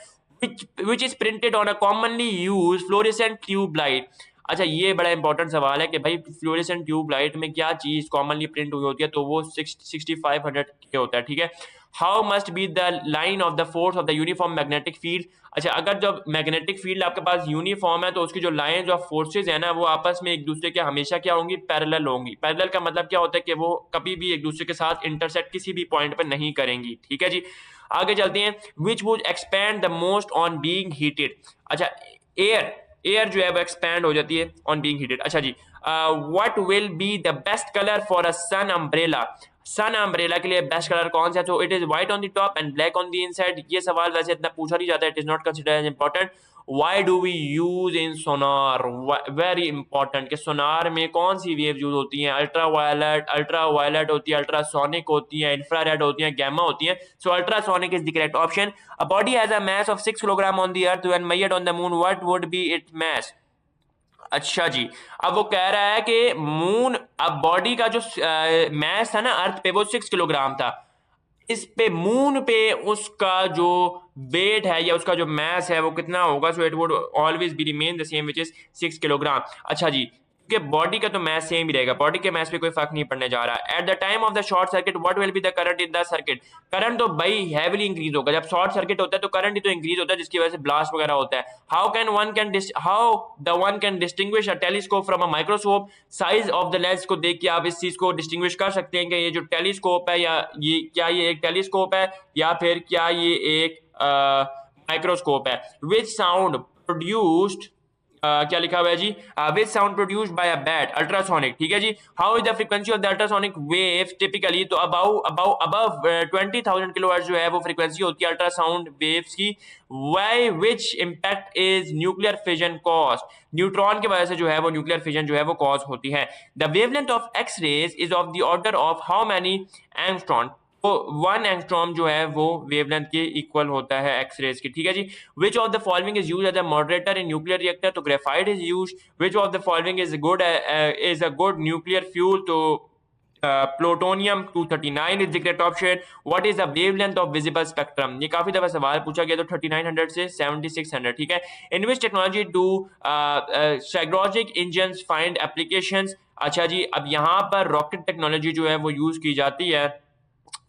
which is printed on a commonly used fluorescent tube light? अच्छा, ये बड़ा इंपॉर्टेंट सवाल है कि भाई फ्लोरेसेंट ट्यूब लाइट में क्या चीज कॉमनली प्रिंट हुई होती है? तो वो 6500 के होता है, ठीक है। How must be the line of the force of the uniform magnetic field? अच्छा, अगर जब मैग्नेटिक फील्ड आपके पास यूनिफॉर्म है तो उसकी जो लाइन ऑफ फोर्सेज है ना, वो आपस में एक दूसरे के हमेशा क्या होंगी? पैरेलल होंगी। पैरेलल का मतलब क्या होता है कि वो कभी भी एक दूसरे के साथ इंटरसेक्ट किसी भी पॉइंट पर नहीं करेंगी, ठीक है जी। आगे चलते हैं। Which would expand the most on being heated? अच्छा, एयर जो है वो एक्सपैंड हो जाती है ऑन बीइंग हीटेड। अच्छा जी, what will be the best colour for a sun umbrella? Sun umbrella के लिए बेस्ट कलर कौन सा है? तो it is white on the top and black on the inside. ये सवाल वैसे इतना पूछा नहीं जाता है, it is not considered as important. Why do we use in sonar? Very important कि सोनार में कौन सी वेव यूज होती हैं? अल्ट्रा वायलेट होती है, अल्ट्रासोनिक होती है, इंफ्रारेड होती है, गैमा होती है। So ultrasonic is the correct option. A body has a mass of 6 kilogram on the earth when measured on the moon, what would be its mass? अच्छा जी, अब वो कह रहा है कि मून, अब बॉडी का जो मास था ना अर्थ पे वो 6 किलोग्राम था, इस पे मून पे उसका जो वेट है या उसका जो मास है वो कितना होगा? So it would always be remain the same which is 6 kilogram. अच्छा जी, कि बॉडी का तो मास सेम ही रहेगा, बॉडी के मास पे कोई फर्क नहीं पड़ने जा रहा। At the time of the short circuit what will be the current in the circuit? Current तो भाई हैवीली इंक्रीज होगा। जब शॉर्ट सर्किट होता है तो करंट ही तो इंक्रीज होता है जिसकी वजह से ब्लास्ट वगैरह होता है। How the one can distinguish a telescope from a microscope? Size of the lens को देख के आप इस चीज को डिस्टिंग्विश कर सकते हैं कि ये जो टेलीस्कोप है या ये क्या ये एक टेलीस्कोप है या फिर क्या ये एक माइक्रोस्कोप है। विच साउंड प्रोड्यूस्ड क्या लिखा हुआ है जी? Which sound produced by a bat? Ultrasonic, ठीक है जी। How is the frequency of the ultrasonic waves typically? तो अबव 20,000 किलोहर्ट्ज जो है वो फ्रीक्वेंसी होती है अल्ट्रासाउंड वेव्स की। Why which impact is nuclear fission cause? Neutron की वजह से जो है वो न्यूक्लियर फिजन जो है वो कॉज होती है। The wavelength of X rays is of the order of how many angstrom? तो 1 एंगस्ट्रॉम जो है वो वेवलेंथ के इक्वल होता है एक्स रेज की, ठीक है जी। Which of the following is used as a moderator in nuclear reactor? तो graphite is used. Which of the following is a good nuclear fuel? तो plutonium 239 is the correct option. What is the wavelength of visible spectrum, ये काफी दफा सवाल पूछा गया, तो 3900 से 7600, ठीक है। In which technology do cryogenic engines find applications, अच्छा जी, अब यहाँ पर रॉकेट टेक्नोलॉजी जो है वो यूज की जाती है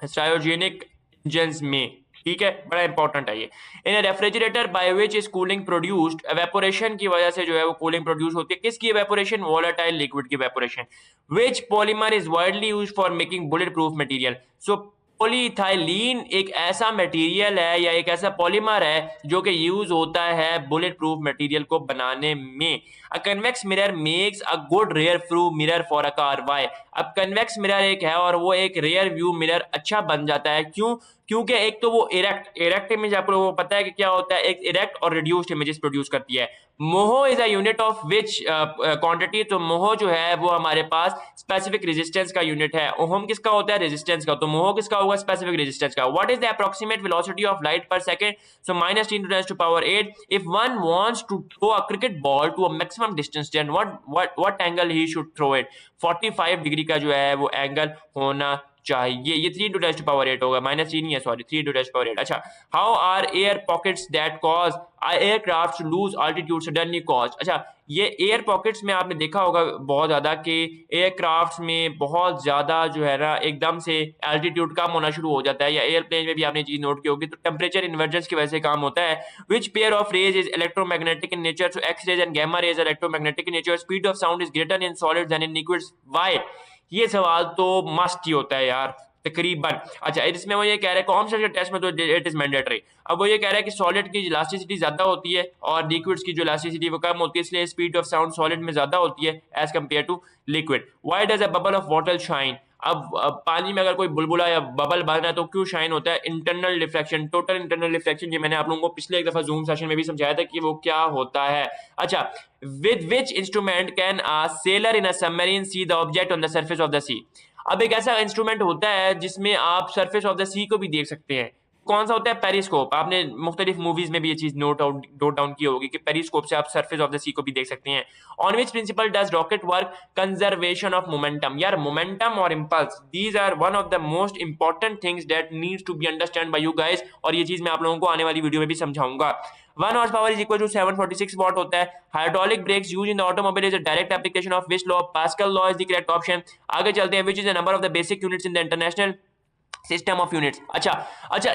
क्रायोजेनिक इंजन्स में, ठीक है, बड़ा इंपॉर्टेंट है ये। इन refrigerator by which is cooling produced, evaporation की वजह से जो है वो कूलिंग प्रोड्यूस होती है, किसकी एवेपोरेशन, वोलेटाइल लिक्विड की evaporation. Which polymer is widely used for making bullet proof material, so polyethylene एक ऐसा मटेरियल है या एक ऐसा पॉलीमर है जो कि यूज होता है बुलेट प्रूफ मटेरियल को बनाने में। अ convex mirror makes a good rear view mirror for a car, why. अब कन्वेक्स मिरर एक है और वो एक रेयर व्यू मिरर अच्छा बन जाता है, क्यों, क्योंकि एक तो वो इरेक्ट इमेज आप लोगों को पता है कि क्या होता है, एक इरेक्ट और रिड्यूस्ड इमेजेस प्रोड्यूस करती है। Mho is a unit of which quantity, तो मोहो जो है वो हमारे पास स्पेसिफिक रेजिस्टेंस का यूनिट है। ओहम किसका होता है, रेजिस्टेंस का, तो मोहो किसका होगा, स्पेसिफिक रेजिस्टेंस का। What is the approximate velocity of light per second, so -10⁻⁸ if one wants to throw a cricket ball to a maximum distance, then what angle he should throw it, 45 degree का जो है वो angle होना चाहिए। ये 3⁻⁸ होगा, -3 नहीं है, सॉरी, 3⁻⁸। अच्छा, how are air pockets that cause aircraft lose altitude suddenly cause, अच्छा, ये एयर पॉकेट्स में आपने देखा होगा बहुत ज्यादा कि एयरक्राफ्ट में बहुत ज्यादा जो है ना एकदम से एल्टीट्यूड कम होना शुरू हो जाता है, या एयरप्लेन में भी आपने चीज नोट की होगी, तो टेम्परेचर इन्वर्जेंस की वजह से काम होता है। Which pair of rays is electromagnetic in nature, so X rays and gamma rays electromagnetic in nature, speed of sound is greater in solids than in liquids, why. ये सवाल तो मस्ट ही होता है यार तकरीबन। अच्छा, इसमें वो ये कह रहा है कौन सा टेस्ट में तो इट इज मैंडेटरी। अब वो ये कह रहा है कि सॉलिड की इलास्टिसिटी ज्यादा होती है और लिक्विड्स की जो इलास्टिसिटी वो कम होती है, इसलिए स्पीड ऑफ साउंड सॉलिड में ज्यादा होती है as compare to liquid. Why does a bubble of water shine, अब पानी में अगर कोई बुलबुला या बबल बन रहा है तो क्यों शाइन होता है, internal reflection, total internal reflection, ये मैंने आप लोगों को पिछले एक दफा जूम सेशन में भी समझाया था कि वो क्या होता है। अच्छा, with which instrument can a sailor in a submarine see the object on the surface of the sea, अब एक ऐसा इंस्ट्रूमेंट होता है जिसमें आप सरफेस ऑफ द सी को भी देख सकते हैं, कौन सा होता है, पेरिस्कोप। आपने मुख्तलिफ मूवीज में भी ये चीज नोट डाउन की होगी कि पेरिस्कोप से आप सरफेस ऑफ द सी को भी देख सकते हैं। On which principle does rocket work, conservation of momentum, यार मोमेंटम और impulse, these are one of the most important things that needs to be understand by you guys, और ये चीज मैं आप लोगों को आने वाली वीडियो में भी समझाऊंगा। 1 horse power is equal to 746 watt होता है। Hydraulic brakes use in the automobile is a direct application of which law, Pascal law is the correct option. आगे चलते हैं, which is the number of the basic units in the international system of units. अच्छा अच्छा,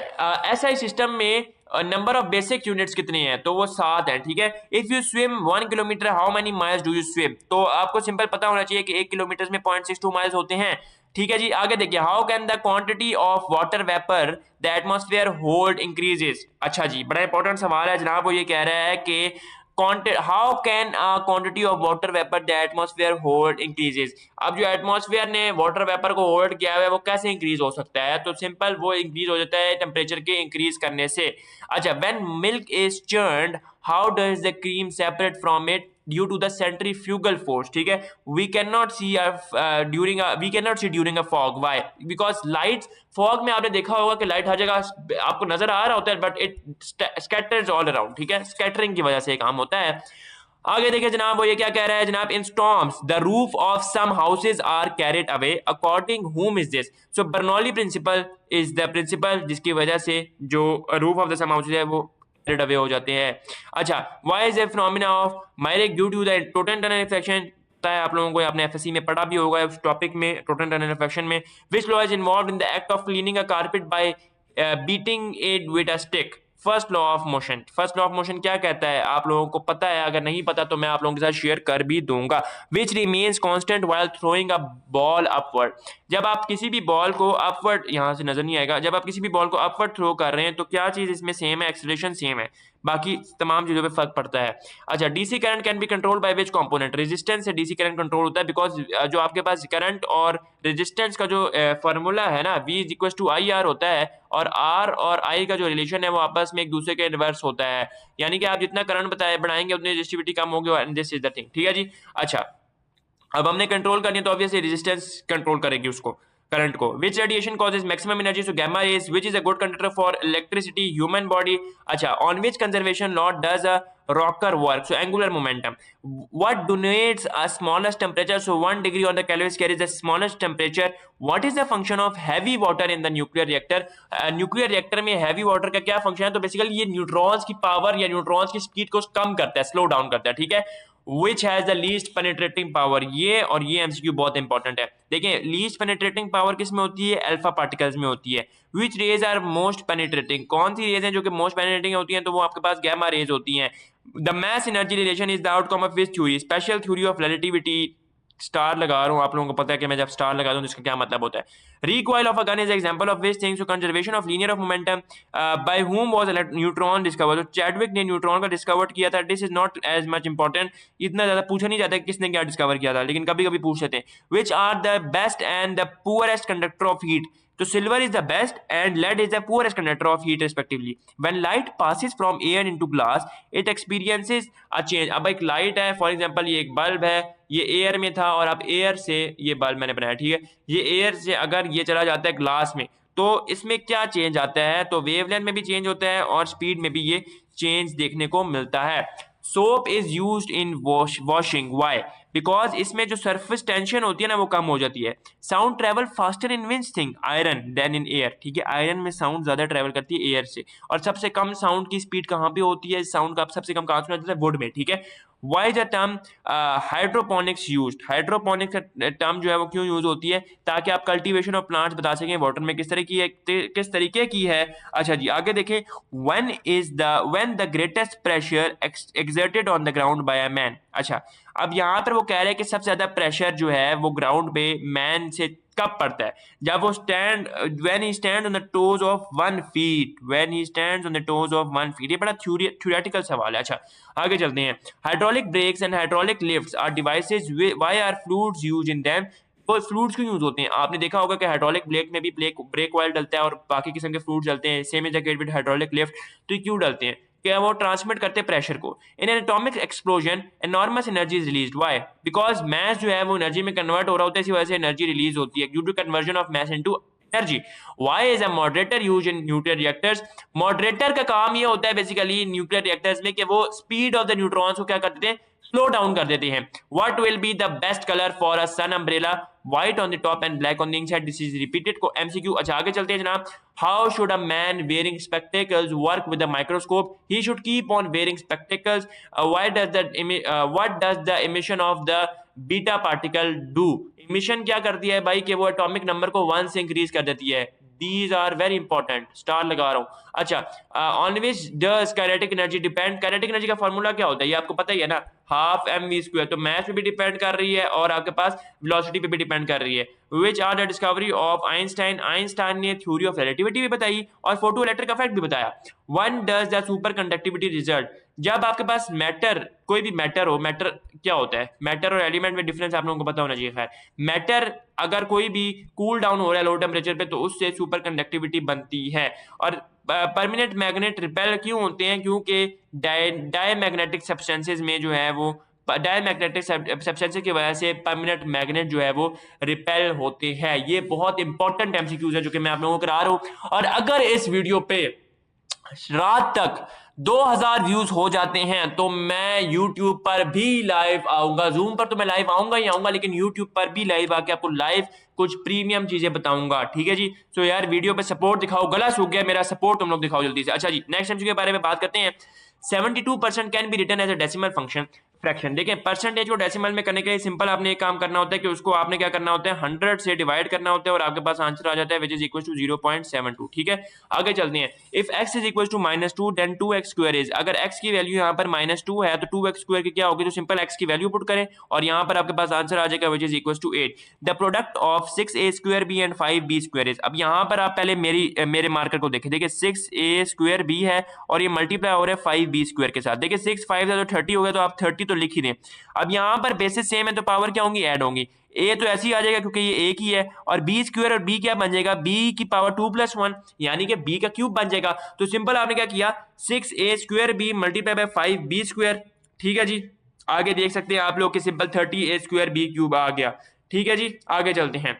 SI system में number of basic units कितने हैं, तो वो 7 है, ठीक है। If you swim 1 kilometre how many miles do you swim, तो आपको सिंपल पता होना चाहिए कि 1 किलोमीटर में 0.62 माइल्स होते हैं, ठीक है जी। आगे देखिए, how can the quantity of water vapour the atmosphere hold increases, अच्छा जी, बड़ा इंपॉर्टेंट सवाल है जनाब। वो ये कह रहा है कि how can quantity of water vapour the atmosphere hold increases, अब जो एटमॉस्फेयर ने वाटर वेपर को होल्ड किया है वो कैसे इंक्रीज हो सकता है, तो सिंपल वो इंक्रीज हो जाता है टेम्परेचर के इंक्रीज करने से। अच्छा, when milk is churned how does the cream separate from it due to the centrifugal force, ठीक है। We can not see during a fog, why, because lights, fog में आपने देखा होगा कि लाइट हर जगह आपको नजर आ रहा होता है but it scatters all around, ठीक है, स्कैटरिंग की वजह से काम होता है। आगे देखिए जनाब, वो ये क्या कह रहा है जनाब, in storms the roof of some houses are carried away according whom is this, so Bernoulli principle is the principle जिसकी वजह से जो roof of the some houses है वो कैरिड अवे हो जाते हैं। अच्छा, why is the phenomena of mirage due to the total internal reflection, आप लोगों को आपने एफएससी में पढ़ा भी होगा उस टॉपिक में, टोटल इंटरनल रिफ्लेक्शन में। Which law is involve in the act of cleaning a carpet bye beating it with a stick, first law of motion. First law of motion क्या कहता है, आप लोगों को पता है, अगर नहीं पता तो मैं आप लोगों के साथ शेयर कर भी दूंगा। Which remains constant while throwing a ball upward, जब आप किसी भी बॉल को अपवर्ड, यहां से नजर नहीं आएगा, जब आप किसी भी बॉल को अपवर्ड थ्रो कर रहे हैं तो क्या चीज इसमें सेम है, एक्सीलरेशन सेम है, बाकी तमाम चीजों पे फर्क पड़ता है। अच्छा, DC current can be control by which component, resistance से डीसी करंट कंट्रोल होता है, बिकॉज जो आपके पास करंट और रेजिस्टेंस का जो फॉर्मूला है ना, V is equal to I R होता है, और R और I का जो रिलेशन है वो आपस में एक दूसरे के इनवर्स होता है, यानी कि आप जितना करंट बढ़ाएंगे उतनी रेजिस्टिविटी कम होगी, and this is the thing, ठीक है जी। अच्छा, अब हमने कंट्रोल करनी है तो ऑब्वियसली रेजिस्टेंस कंट्रोल करेगी उसको, करंट को। Which radiation causes maximum energy, so gamma rays, which is a good conductor for electricity human body. अच्छा, on which conservation law does a rocker work. So angular momentum. What denotes a smallest temperature? So 1 degree on the Kelvin scale is the smallest temperature. What is the function of heavy water in the nuclear reactor? Nuclear reactor में heavy water का क्या function है? तो basically ये neutrons की power या neutrons की speed को कम करता है, स्लो डाउन करता है, ठीक है। Which has the least penetrating power, ये और ये एमसीक्यू बहुत इंपॉर्टेंट है। देखिए लीस्ट पेनिट्रेटिंग पावर किस में होती है? अल्फा पार्टिकल्स में होती है। विच रेज आर मोस्ट पेनिट्रेटिंग, कौन सी रेज हैं जो कि मोस्ट पेनिट्रेटिंग होती हैं? तो वो आपके पास गैमा रेज होती हैं। The mass energy relation is the outcome of which theory? Special theory of relativity. Star लगा रहा हूँ, आप लोगों को पता है कि मैं जब स्टार लगा दूं तो इसका क्या मतलब होता है। Recoil of a gun is example of which thing? So conservation of linear of momentum. By whom was neutron discover? तो चैडविक ने न्यूट्रॉन का डिस्कवर किया था। This is not as much important, इतना ज्यादा पूछा नहीं जाता कि किसने क्या डिस्कवर किया था, लेकिन कभी कभी पूछ लेते हैं। Which are the best and the poorest conductor of heat? तो silver is the best and lead is the poorest conductor of heat respectively. When light passes from air into glass it experiences a change. अब एक light है, for example ये एक bulb है, ये air में था और अब एयर से ये बल्ब मैंने बनाया, ठीक है, ये एयर से अगर ये चला जाता है ग्लास में तो इसमें क्या चेंज आता है? तो वेवलेंथ में भी चेंज होता है और स्पीड में भी ये चेंज देखने को मिलता है। Soap is used in washing, why? Because इसमें जो सरफेस टेंशन होती है ना वो कम हो जाती है। Sound travel faster in which thing? Iron than in air, ठीक है, आयरन में साउंड ज्यादा ट्रेवल करती है एयर से। और सबसे कम साउंड की स्पीड कहाँ पे होती है? साउंड का सबसे कम कहाँ सुना जाता है? वुड में, ठीक है। Why the term hydroponics used? Hydroponics term जो है वो क्यों यूज होती है? ताकि आप कल्टीवेशन ऑफ प्लांट्स बता सकें वाटर में किस तरह की है, किस तरीके की है। अच्छा जी आगे देखें। when the greatest pressure exerted on the ground by a man? अच्छा अब यहाँ पर वो कह रहे हैं कि सबसे ज्यादा प्रेशर जो है वो ग्राउंड पे मैन से कब पड़ता है? जब वो when he stands on the toes of 1 feet, when he stands on the toes of 1 feet। ये बड़ा थ्योरेटिकल सवाल है। अच्छा आगे चलते हैं। Hydraulic brakes and hydraulic lifts are devices, why are fluids used in them? वो फ्लूइड्स क्यों यूज होते हैं? आपने देखा होगा कि हाइड्रोलिक ब्रेक में भी ब्रेक ऑयल डलता है और बाकी किस्म के फ्लूइड्स डलते हैं। Same is the case with hydraulic lift. तो ये क्यों डलते हैं? क्या वो ट्रांसमिट करते हैं प्रेशर को। In an atomic explosion enormous energy is released, why? Because mass जो है वो एनर्जी में कन्वर्ट हो रहा होता है, इसी वजह से एनर्जी रिलीज होती है due to conversion of mass into energy. Why is a moderator use in nuclear reactors? Moderator का काम ये होता है बेसिकली न्यूक्लियर रिएक्टर्स में कि वो स्पीड ऑफ द न्यूट्रॉन्स को क्या कर देते हैं? स्लो डाउन कर देते हैं। What will be the best colour for a sun umbrella? White on the top and black on the inside. This is repeated को एमसीक्यू। अच्छा आगे चलते हैं जनाब। How should a man wearing spectacles work with a microscope? He should keep on wearing spectacles. What does the emission of the beta particle do? Emission क्या करती है भाई कि वो एटॉमिक नंबर को 1 से इंक्रीज कर देती है। These are very important, star लगा रहा हूं। अच्छा on which does kinetic energy depend? Kinetic energy का फॉर्मूला क्या होता है ये आपको पता ही है ना, हाफ एम वी स्क्वायर। तो मैथ पे भी डिपेंड कर रही है और आपके पास वेलोसिटी पे भी डिपेंड कर रही है। Which are the discovery of Einstein? Einstein ने थ्योरी ऑफ रिलेटिविटी भी बताई और फोटो इलेक्ट्रिक इफेक्ट भी बताया। One does the super conductivity result? जब आपके पास मैटर, कोई भी मैटर हो, मैटर क्या होता है? मैटर और एलिमेंट में डिफरेंस आप लोगों को पता होना चाहिए। खैर मैटर अगर कोई भी कूल डाउन हो रहा है लो टेम्परेचर पे तो उससे सुपर कंडक्टिविटी बनती है। और परमानेंट मैग्नेट रिपेल क्यों होते हैं? क्योंकि डायमैग्नेटिक सब्सटेंसेस में जो है वो डायमैग्नेटिक सब्सटेंसेस की वजह से परमानेंट मैग्नेट जो है वो रिपेल होते हैं। ये बहुत इंपॉर्टेंट एमसीक्यूज है जो कि मैं आप लोगों को करा रहा हूं। और अगर इस वीडियो पे रात तक 2000 व्यूज हो जाते हैं तो मैं YouTube पर भी लाइव आऊंगा। Zoom पर तो मैं लाइव आऊंगा ही आऊंगा, लेकिन YouTube पर भी लाइव आके आपको लाइव कुछ प्रीमियम चीजें बताऊंगा, ठीक है जी। तो यार वीडियो पे सपोर्ट दिखाओ, गला सूख गया मेरा, सपोर्ट तुम लोग दिखाओ जल्दी से। अच्छा जी नेक्स्ट एमसीक्यू के बारे में बात करते हैं। 72% can be written as a decimal function fraction. देखिए परसेंटेज को डेसिमल में करने के लिए सिंपल आपने एक काम करना होता है कि उसको आपने क्या करना होता है 100 से डिवाइड करना होता है और आपके पास आंसर आ जाता है विच इज इक्वल टू 0.72, ठीक है। आगे चलते हैं। If x is equal to -2 then 2x square is, अगर x की वैल्यू यहाँ पर -2 है तो 2x स्क्वायर की क्या होगी? तो सिंपल x की वैल्यू पुट करें और यहाँ पर आपके पास आंसर आ जाएगा which is equal to 8। The product of 6a square b and 5b square is. अब यहाँ पर आप पहले मेरे मार्कर को देखें, देखिए 6a स्क्वायर b है और ये मल्टीप्लाई हो रहा है 5b स्क्वायर के साथ। देखिए 6 5 है तो 30 हो गया, तो आप 30 तो लिख ही दें। अब यहां पर बेसिस सेम है तो पावर क्या होंगी? ऐड होंगी। a तो ऐसे ही आ जाएगा क्योंकि ये एक ही है और b स्क्वायर और b क्या बन जाएगा? b की पावर 2 + 1 यानी कि b का क्यूब बन जाएगा। तो सिंपल आपने क्या किया 6a square b multiply by 5b square, ठीक है जी। आगे देख सकते हैं आप लोग कि simple 30a square b cube आ गया, ठीक है जी। आगे चलते हैं।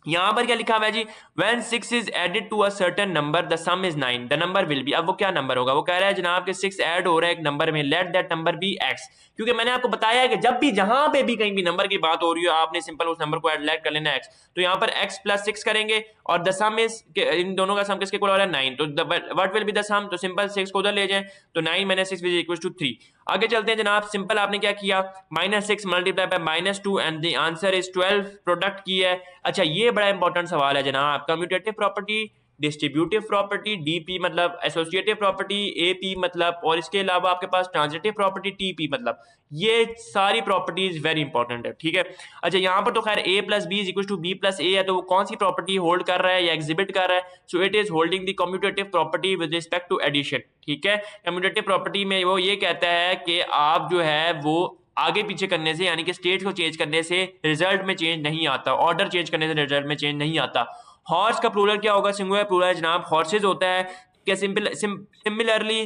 यहाँ पर क्या लिखा हुआ है जी, when 6 is added to a certain number the sum is 9 the number will be। अब वो क्या नंबर होगा, वो कह रहा है जनाब कि 6 ऐड हो रहा है एक नंबर में, let that number be x। क्योंकि मैंने आपको बताया है कि जब भी जहां पे भी कहीं भी नंबर की बात हो रही हो आपने सिंपल उस नंबर को ऐड कर लेना x। तो यहाँ पर x प्लस 6 करेंगे और द सम इज, इन दोनों का सम किसके इक्वल हो रहा है 9, तो व्हाट विल बी द सम, तो सिंपल 6 को उधर ले जाएं तो 9 माइनस 6 इज इक्वल टू 3। आगे चलते हैं जनाब, सिंपल आपने क्या किया, -6 multiply by -2 and the answer is 12 product की है। अच्छा ये बड़ा इंपॉर्टेंट सवाल है जनाब, commutative property, distributive property, DP मतलब एसोसिएटिव प्रॉपर्टी, एपी मतलब, और इसके अलावा आपके पास ट्रांजिटिव प्रॉपर्टी टीपी मतलब, ये सारी प्रॉपर्टीज वेरी इंपॉर्टेंट है, ठीक है। अच्छा यहाँ पर तो खैर a plus B is equal to b plus a है, तो वो कौन सी प्रॉपर्टी होल्ड कर रहा है या एग्जिबिट कर रहा है, so it is holding the commutative property with respect to addition, ठीक है। कम्यूटेटिव प्रॉपर्टी में वो ये कहता है कि आप जो है वो आगे पीछे करने से, यानी कि स्टेट को चेंज करने से रिजल्ट में चेंज नहीं आता, ऑर्डर चेंज करने से रिजल्ट में चेंज नहीं आता। हॉर्स का प्लूरल क्या होगा, सिंगुलर प्लूरल जनाब हॉर्सेज होता है। क्या सिमिलरली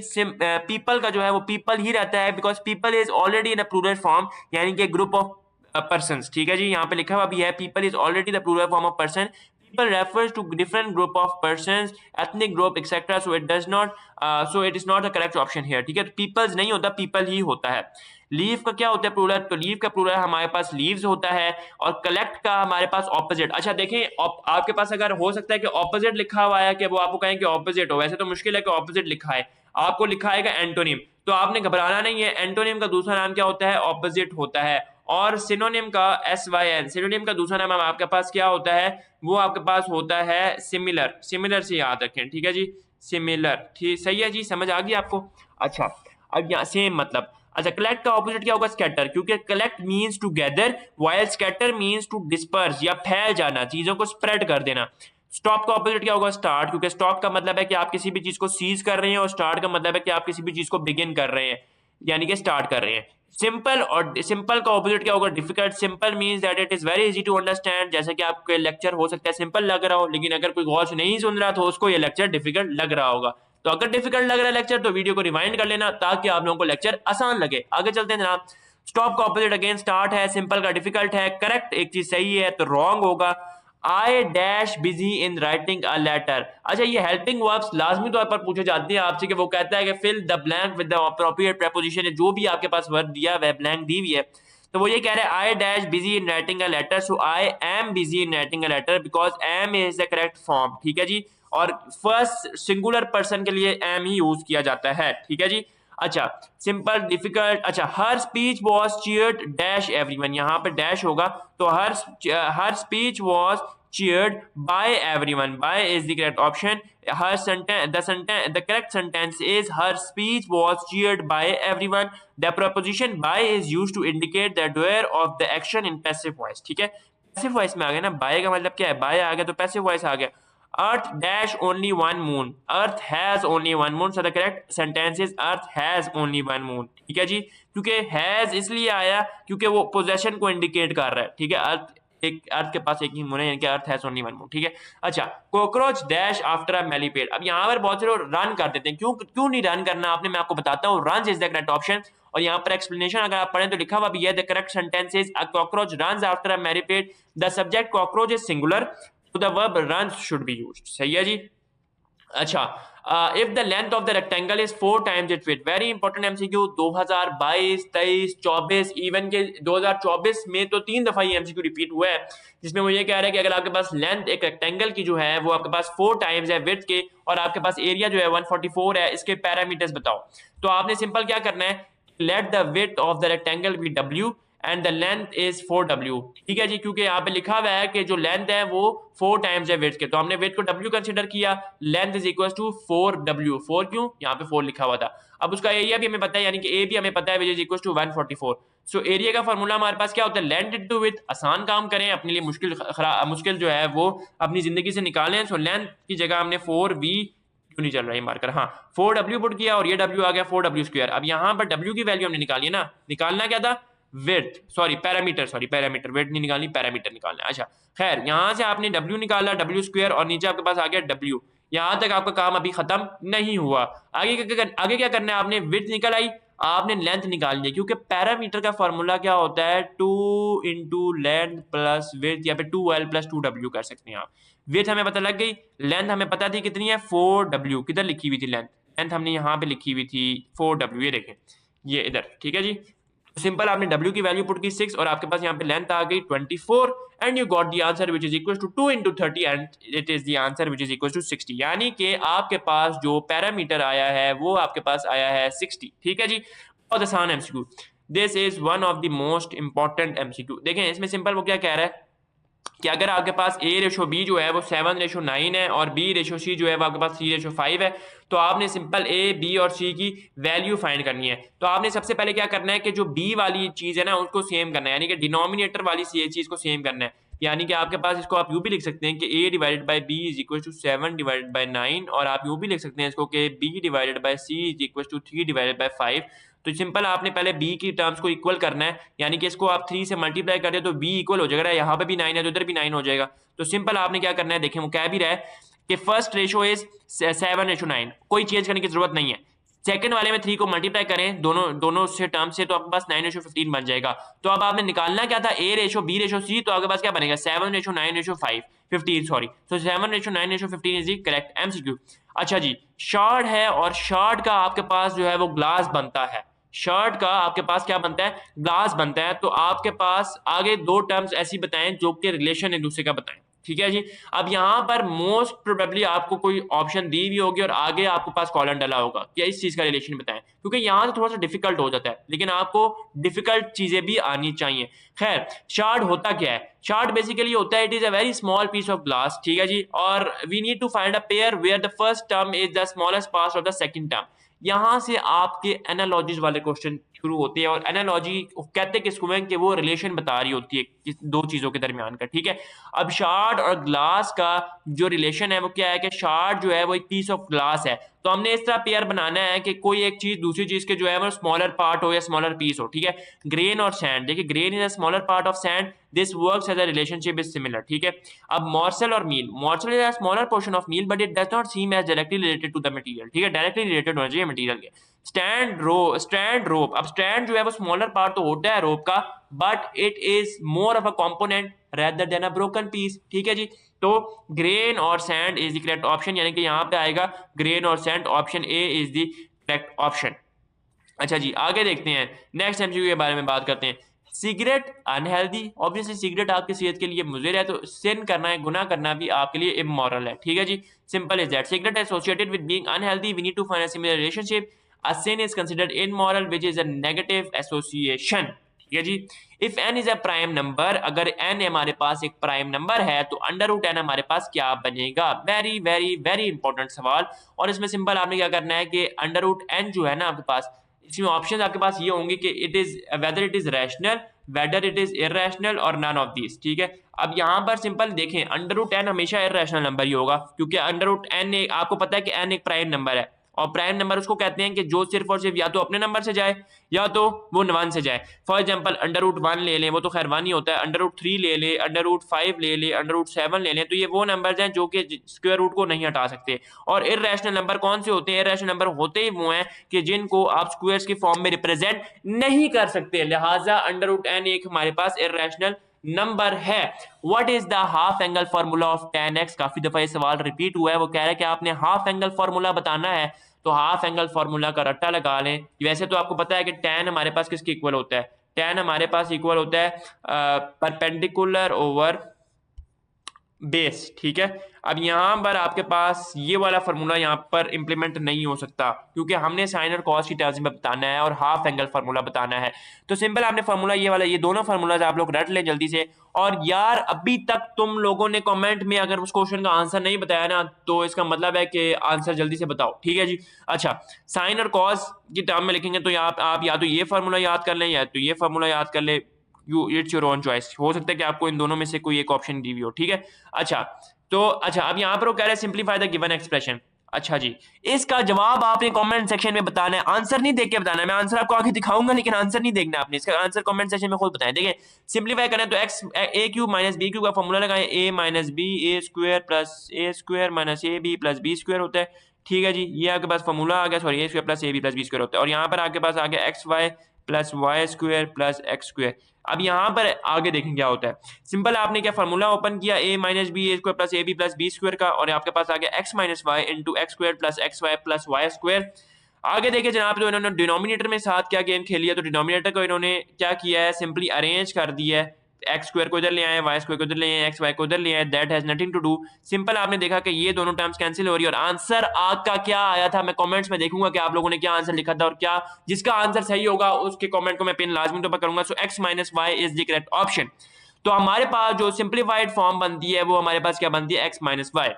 पीपल का जो है वो पीपल ही रहता है, because people is already in a plural form, यानी कि ग्रुप ऑफ पर्सन, ठीक है जी। यहाँ पे लिखा हुआ भी है people is already the plural form of person, people refers to different group of persons, ethnic group etc, so it does not so it is not the correct option here, ठीक है। तो peoples नहीं होता, people ही होता है। Leave का क्या होता है प्लूरल, तो लीव का प्लूरल हमारे पास लीव्स होता है, और कलेक्ट का हमारे पास ऑपोजिट। अच्छा देखें आपके पास अगर हो सकता है कि ऑपोजिट लिखा हुआ है कि वो आपको कहें कि ऑपोजिट हो, वैसे तो मुश्किल है कि ऑपोजिट लिखा है, आपको लिखा है एंटोनिम, तो आपने घबराना नहीं है, एंटोनिम का दूसरा नाम क्या होता है, ऑपोजिट होता है। और सिनोनिम का SYN, सिनोनिम का दूसरा नाम आपके पास क्या होता है, वो आपके पास होता है सिमिलर, सिमिलर से याद रखें, ठीक है जी, सिमिलर, ठीक सही है जी, समझ आ गई आपको। अच्छा अब यहाँ सेम मतलब, अच्छा कलेक्ट का ऑपोजिट क्या होगा, स्कैटर, क्योंकि collect means to gather while scatter means to disperse या फैल जाना, चीजों को स्प्रेड कर देना। स्टॉप का ऑपोजिट क्या होगा, स्टार्ट, क्योंकि स्टॉप का मतलब है कि आप किसी भी चीज को सीज कर रहे हैं, और स्टार्ट का मतलब है कि आप किसी भी चीज को बिगिन कर रहे हैं, यानी कि स्टार्ट कर रहे हैं। सिंपल, और सिंपल का ऑपोजिट क्या होगा, difficult. Simple means that it is very easy to understand, जैसे कि आपको लेक्चर हो सकता है सिंपल लग रहा हो, लेकिन अगर कोई गौर से नहीं सुन रहा तो उसको ये लेक्चर डिफिकल्ट लग रहा होगा। तो अगर डिफिकल्ट लग रहा है लेक्चर तो वीडियो को रिवाइंड कर लेना ताकि आप लोगों को लेक्चर आसान लगे। आगे चलते हैं जनाब, स्टॉप का ऑपोजिट अगेन स्टार्ट है, सिंपल का डिफिकल्ट है, करेक्ट एक चीज सही है तो रॉन्ग होगा। I dash busy in writing a letter. अच्छा ये हेल्पिंग वर्ब्स लाजमी तौर पर पूछे जाते हैं आपसे, कि वो कहता है कि fill the blank with the appropriate preposition, जो भी आपके पास वर्ब दिया हुआ है, ब्लैंक दी हुई है, तो वो ये कह रहे हैं I dash busy in writing a letter, so I am busy in writing a letter because am is the correct form, ठीक है जी। और फर्स्ट सिंगुलर पर्सन के लिए एम ही यूज किया जाता है, ठीक है जी। अच्छा सिंपल डिफिकल्ट, अच्छा her speech was cheered dash everyone, यहाँ पे डैश होगा, तो her speech was cheered by everyone, by is the correct option, the correct sentence is her speech was cheered by everyone, the preposition by is used to indicate the doer of the action in passive voice, ठीक है। passive voice में आ गया ना, by का मतलब क्या है, by आ गया तो passive voice आ गया। Earth dash only one moon, Earth has only one moon, so the correct sentence is Earth has only one moon, ठीक है जी। क्योंकि has इसलिए आया क्योंकि वो पोजेशन को इंडिकेट कर रहा है, ठीक है। अर्थ के पास एक ही मून है, यानी कि earth has only one moon, ठीक है। अच्छा कॉकरोच डैश आफ्टर अ मेलीपेड, अब यहाँ पर बहुत से लोग रन कर देते हैं, क्यों नहीं रन करना आपने, मैं आपको बताता हूँ, run is the correct option. और यहाँ पर एक्सप्लेनेशन अगर आप पढ़ें तो लिखा हुआ भी है, the correct sentence is a cockroach runs after a millipede, the subject cockroach is singular, तो the verb runs should be used, सही है जी। अच्छा if the length of the rectangle is 4 times it width, very important MCQ, 2022, 23, 24, even के 2024 में तो 3 दफा ये एमसीक्यू रिपीट हुआ है, जिसमें वो ये कह रहा है कि अगर आपके पास लेंथ एक रेक्टेंगल की जो है वो आपके पास 4 टाइम्स है विड्थ के, और आपके पास एरिया जो है 144 है, इसके पैरामीटर्स बताओ। तो आपने सिंपल क्या करना है, let the width of the rectangle be w and the length is 4w, ठीक है जी। क्योंकि यहाँ पे लिखा हुआ है कि जो लेंथ है वो 4 टाइम्स है विड्थ के, तो हमने विड्थ को w कंसीडर किया, length is equal to 4w, 4 क्यों, यहाँ पे 4 लिखा हुआ था। अब उसका एरिया भी हमें पता है, यानी कि ए भी हमें पता है, which is equal to 144। So area का फॉर्मूला हमारे पास क्या होता है, लेंथ इनटू विड्थ। आसान काम करें, अपने लिए मुश्किल जो है वो अपनी जिंदगी से निकालें। सो लेंथ की जगह हमने 4v, क्यों नहीं चल रहा है मार्कर, हाँ 4w पुट किया, और ये w आ गया 4w स्क्वायर। अब यहाँ पर w की वैल्यू हमने निकाली है ना, निकालना क्या था, विड्थ, पैरामीटर, विड्थ नहीं निकालनी, पैरामीटर निकालना है। अच्छा खैर यहाँ से आपने w निकाला, w स्क्वायर, और नीचे आपके पास आ गया w। यहाँ तक आपका काम अभी खत्म नहीं हुआ, आगे क्या करना है, आपने विड्थ निकल आई, आपने लेंथ निकालनी है, क्योंकि पैरामीटर का फॉर्मूला क्या होता है 2 इंटू लेंथ प्लस विड्थ, या फिर 2L प्लस 2W कर सकते हैं आप। विड्थ हमें पता लग गई, लेंथ हमें पता थी कितनी है 4W, किधर लिखी हुई थी लेंथ, लेंथ हमने यहाँ पे लिखी हुई थी 4W, ये देखें ये इधर, ठीक है जी। सिंपल आपने W की वैल्यू पुट की 6 और आपके पास यहाँ पे लेंथ आ गई 24 and you got the answer which is equal to 2 into 30 and it is the answer which is equal to 60। यानी कि आपके पास जो पैरामीटर आया है वो आपके पास आया है 60, ठीक है जी। बहुत आसान MCQ, this is one of the most important MCQ. देखें इसमें सिंपल वो क्या कह रहा है कि अगर आपके पास A/B जो है वो 7/9 है और B/C जो है वो आपके पास 3/5 है, तो आपने सिंपल A, B और C की वैल्यू फाइंड करनी है। तो आपने सबसे पहले क्या करना है कि जो B वाली चीज़ है ना उसको सेम करना है, यानी कि डिनोमिनेटर वाली चीज़ को सेम करना है। यानी कि आपके पास इसको आप यूँ भी लिख सकते हैं कि A divided by B is equal to 7 divided by 9, और आप यूँ भी लिख सकते हैं इसको कि B divided by C is equal to 3 divided by 5। तो सिंपल आपने पहले b की टर्म्स को इक्वल करना है, यानी कि इसको आप 3 से मल्टीप्लाई कर दे तो b इक्वल हो जाएगा, यहाँ पे भी 9 है तो इधर भी 9 हो जाएगा। तो सिंपल आपने क्या करना है, देखें वो क्या भी रहा है कि फर्स्ट रेशो इज 7/9, कोई चेंज करने की जरूरत नहीं है। सेकंड वाले में 3 को मल्टीप्लाई करें दोनों से टर्म से, तो आपके पास 9/15 बन जाएगा। तो अब आपने निकालना क्या था, A/B/C, तो आपके पास क्या बनेगा 7/9/5 15 सॉरी, तो 7/9/15 इज द करेक्ट एमसीक्यू। अच्छा जी, शॉर्ट है और शॉर्ट का आपके पास जो है वो ग्लास बनता है, शर्ट का आपके पास क्या बनता है, ग्लास बनता है। तो आपके पास आगे दो टर्म्स ऐसी बताएं जो कि रिलेशन एक दूसरे का बताएं, ठीक है जी। अब यहाँ पर मोस्ट प्रोबेबली आपको कोई ऑप्शन दी हुई होगी और आगे आपके पास कॉलम डला होगा कि इस चीज का रिलेशन बताएं, क्योंकि यहाँ से थोड़ा सा डिफिकल्ट हो जाता है, लेकिन आपको डिफिकल्ट चीजें भी आनी चाहिए। खैर, शार्ड होता क्या है, शार्ड बेसिकली होता है it is a very small piece of glass, ठीक है जी, और we need to find a pair where the first term is the smallest part of the second term. यहाँ से आपके एनालॉजीज वाले क्वेश्चन शुरू होते हैं, और एनालॉजी कहते किसको हैं कि वो रिलेशन बता रही होती है दो चीजों के दरमियान का, ठीक है। अब शार्ड और ग्लास का जो रिलेशन है वो क्या है कि शार्ड जो है वो एक पीस ऑफ ग्लास है, तो हमने इस तरह पेयर बनाना है कि कोई एक चीज दूसरी चीज के जो है वो स्मॉलर पार्ट हो या स्मॉलर पीस हो, ठीक है। ग्रेन और सैंड, देखिए grain is a smaller part of sand, this works as a relationship is similar, ठीक है। अब मॉर्सल और meal, morsel is a smaller portion of meal but it does not seem as directly related to the material, ठीक है, directly related होना चाहिए material के। Stand रोप, अब स्टैंड जो है वो स्मॉलर पार्ट तो होता है रोप का, but it is more of a component rather than a broken piece, ठीक है जी। तो ग्रेन और sand is the correct option, यानी कि यहाँ पे आएगा ग्रेन और sand, option A is the correct option. अच्छा जी, आगे देखते हैं, नेक्स्ट एमसीक्यू के बारे में बात करते हैं। सिगरेट अनहेल्दी, ऑब्वियसली सिगरेट आपकी सेहत के लिए मुज़िर है, तो सिन करना है, गुनाह करना भी आपके लिए इमोरल है, ठीक है जी। Simple is that, cigarette associated with being unhealthy, we need to find a similar relationship. A sin is considered immoral which is a negative association, ठीक है जी। If n is a prime number, अगर n हमारे पास एक prime number है तो under root n हमारे पास क्या बनेगा, वेरी वेरी वेरी इंपॉर्टेंट सवाल। और इसमें सिंपल आपने क्या करना है कि अंडर रूट n जो है ना आपके पास, इसमें ऑप्शन आपके पास ये होंगे कि it is whether it is rational, whether it is irrational और नन ऑफ दिस, ठीक है। अब यहाँ पर सिंपल देखें, अंडर रूट एन हमेशा इररेशनल नंबर ही होगा, क्योंकि अंडर रूट एन आपको पता है कि एन एक प्राइम नंबर है, और प्राइम नंबर उसको कहते हैं कि जो सिर्फ और सिर्फ या तो अपने नंबर से जाए या तो वो 1 से जाए। फॉर एग्जांपल अंडर रूट 1 ले लें, वो तो खैर 1 ही होता है, अंडर रूट 3 ले लें, अंडर रूट 5 ले लें, अंडर रूट 7 ले लें, तो ये वो नंबर्स हैं जो कि स्क्वायर रूट को नहीं हटा सकते। और इररेशनल नंबर कौन से होते हैं, इररेशनल नंबर होते ही वो हैं कि जिनको आप स्क्वायर्स की फॉर्म में रिप्रेजेंट नहीं कर सकते, लिहाजा अंडर रूट एन एक हमारे पास इररेशनल नंबर है। What is the half angle formula of tan x, काफी दफा ये सवाल रिपीट हुआ है, वो कह रहा है कि आपने हाफ एंगल फार्मूला बताना है, तो हाफ एंगल फार्मूला का रट्टा लगा लें। वैसे तो आपको पता है कि tan हमारे पास किसके इक्वल होता है, tan हमारे पास इक्वल होता है परपेंडिकुलर ओवर बेस, ठीक है। अब यहाँ पर आपके पास ये वाला फार्मूला यहाँ पर इंप्लीमेंट नहीं हो सकता, क्योंकि हमने साइन और कॉस की टर्म्स में बताना है और हाफ एंगल फार्मूला बताना है। तो सिंपल आपने फार्मूला ये वाला, ये दोनों फार्मूलाज आप लोग रट लें जल्दी से। और यार अभी तक तुम लोगों ने कमेंट में अगर उस क्वेश्चन का आंसर नहीं बताया ना, तो इसका मतलब है कि आंसर जल्दी से बताओ, ठीक है जी। अच्छा, साइन और कॉस की टर्म में लिखेंगे तो आप या तो ये फार्मूला याद कर लें या तो ये फार्मूला याद कर ले, you it's your own choice, हो सकता है कि आपको इन दोनों में से कोई एक ऑप्शन दी हुई हो, ठीक है। अच्छा, तो अच्छा अब यहाँ पर वो कह रहे हैं सिंप्लीफाई द गिवन एक्सप्रेशन। अच्छा जी, इसका जवाब आपने कमेंट सेक्शन में बताना है, आंसर नहीं देख के बताना है, मैं आंसर आपको आगे दिखाऊंगा लेकिन आंसर नहीं देखना आपने, इसका आंसर कमेंट सेक्शन में खुद बताएं। देखिए सिंप्लीफाई करें तो x a cube minus b cube का फॉर्मूला लगाएं, a minus b a square plus a square minus a B plus B square होता है, ठीक है जी, ये आपके पास फॉर्मूला आ गया, sorry A square plus A B plus B square होता है। और यहाँ पर आपके पास आ गया X Y plus Y square plus X square. अब यहाँ पर आगे देखें क्या होता है। सिंपल, आपने क्या फार्मूला ओपन किया a minus b a square plus A B plus B square का, और आपके पास आ गया x minus y into x square plus x Y plus Y square. आगे देखिए जनाब, तो इन्होंने डिनोमिनेटर में साथ क्या गेम खेली है, तो डिनोमिनेटर को इन्होंने क्या किया है, सिंपली अरेंज कर दिया है। एक्स स्क्वायर को इधर ले आए, वाई स्क्वायर को इधर ले आए, एक्स वाई को इधर ले आए, that has nothing to do. Simple, आपने देखा कि ये दोनों टर्म्स कैंसिल हो रही है और आंसर आपका क्या आया था। मैं कमेंट्स में देखूंगा कि आप लोगों ने क्या आंसर लिखा था, और क्या जिसका आंसर सही होगा उसके कमेंट को मैं पिन लाजमी तौर पर करूंगा। So x minus y is the correct option. तो हमारे पास जो सिंप्लीफाइड फॉर्म बनती है वो हमारे पास क्या बनती है, X minus Y.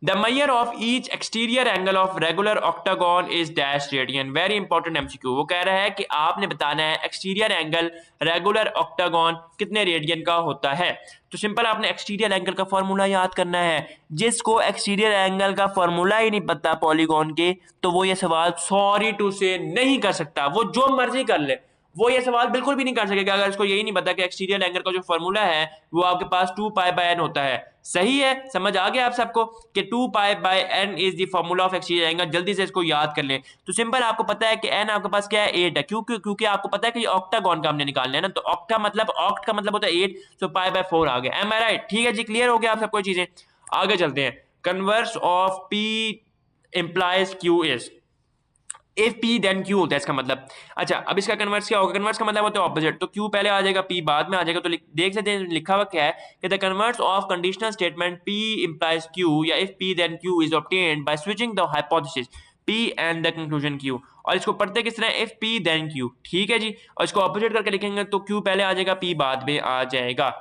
The measure of each exterior angle of regular octagon is dash radian. Very important MCQ। वो कह रहा है कि आपने बताना है एक्सटीरियर एंगल रेगुलर ऑक्टागन कितने रेडियन का होता है। तो सिंपल, आपने एक्सटीरियर एंगल का फॉर्मूला याद करना है। जिसको एक्सटीरियर एंगल का फॉर्मूला ही नहीं पता पॉलीगॉन के, तो वो ये सवाल सॉरी टू से नहीं कर सकता। वो जो मर्जी कर ले, वो ये सवाल बिल्कुल भी नहीं कर सकेगा अगर इसको यही नहीं पता कि एक्सटीरियर एंगल का जो फॉर्मूला है वो आपके पास 2 पाई बाय एन होता है। सही है, समझ आ गया आप सबको कि 2 pi by N is the formula of exterior angle. जल्दी से इसको याद कर लें। तो सिंपल, आपको पता है कि एन आपके पास क्या है, 8 है। क्योंकि आपको पता है कि ऑक्टागन का हमने निकालना है ना, तो ऑक्टा मतलब ऑक्ट का मतलब होता है 8, सो पाई बाय 4 आ गया। एम आई राइट? ठीक है जी, क्लियर हो गया आप सबको चीजें। आगे चलते हैं। Converse of P implies Q is if P then Q होता है इसका मतलब। अच्छा, अब इसका कन्वर्स क्या होगा, कन्वर्स का मतलब होता है ऑपोजिट। तो क्यू पहले आ जाएगा, पी बाद में आ जाएगा। तो देख सकते हैं लिखा हुआ क्या है कि the converse of conditional statement p implies q या if P then q is obtained by switching the hypothesis p and the conclusion q. और इसको पढ़ते किस तरह, इफ पी देन क्यू। ठीक है जी, और इसको ऑपोजिट करके लिखेंगे तो क्यू पहले आ जाएगा, पी बाद में आ जाएगा।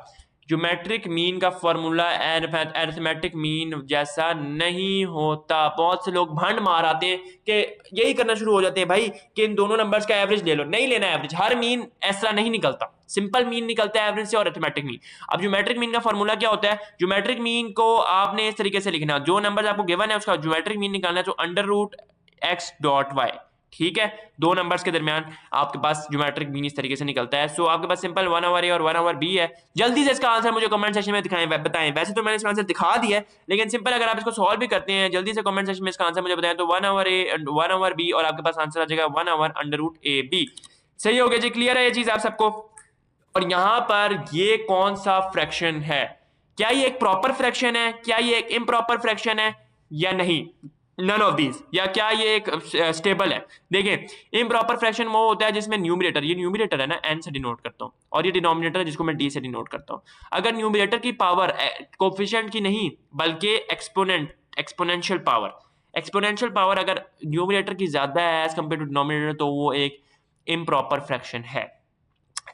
ज्योमेट्रिक मीन का फॉर्मूला अरिथमेटिक मीन जैसा नहीं होता। बहुत से लोग भंड मार आते हैं कि यही करना शुरू हो जाते हैं भाई कि इन दोनों नंबर्स का एवरेज ले लो। नहीं लेना एवरेज, हर मीन ऐसा नहीं निकलता। सिंपल मीन निकलता है एवरेज से और अरिथमेटिक मीन। अब ज्योमेट्रिक मीन का फॉर्मूला क्या होता है, ज्योमेट्रिक मीन को आपने इस तरीके से लिखना, जो नंबर आपको गिवन है उसका ज्योमेट्रिक मीन निकालना है, तो under root X dot Y. ठीक है, दो नंबर्स के दरमियान आपके पास ज्योमेट्रिक मीन इस तरीके से निकलता है। सो आपके पास सिंपल 1 ओवर ए और 1 ओवर बी है। जल्दी से इसका आंसर मुझे कमेंट सेक्शन में दिखाएं, बताएं। वैसे तो मैंने इसका आंसर दिखा दिया है, लेकिन सिंपल अगर आप इसको सॉल्व भी करते हैं जल्दी से कमेंट सेक्शन में इसका आंसर मुझे बताएं। तो 1 ओवर ए 1 ओवर बी, और आपके पास आंसर आ जाएगा 1 over under root A B. सही हो गया जी, क्लियर है ये चीज आप सबको। और यहां पर ये कौन सा फ्रैक्शन है, क्या ये एक प्रॉपर फ्रैक्शन है, क्या ये एक इम्प्रॉपर फ्रैक्शन है या नहीं, नन ऑफ दीज, या क्या ये एक स्टेबल है। देखिए, इम्प्रॉपर फ्रैक्शन वो होता है जिसमें न्यूमरेटर, ये न्यूमरेटर है ना, एन से डिनोट करता हूं, और ये डिनोमिनेटर है जिसको मैं डी से डिनोट करता हूं। अगर न्यूमरेटर की पावर कोफिशिएंट की नहीं बल्कि एक्सपोनेंशियल पावर अगर न्यूमरेटर की ज्यादा है एज कंपेयर टू डिनोमिनेटर, तो वो एक इम्प्रॉपर फ्रैक्शन है।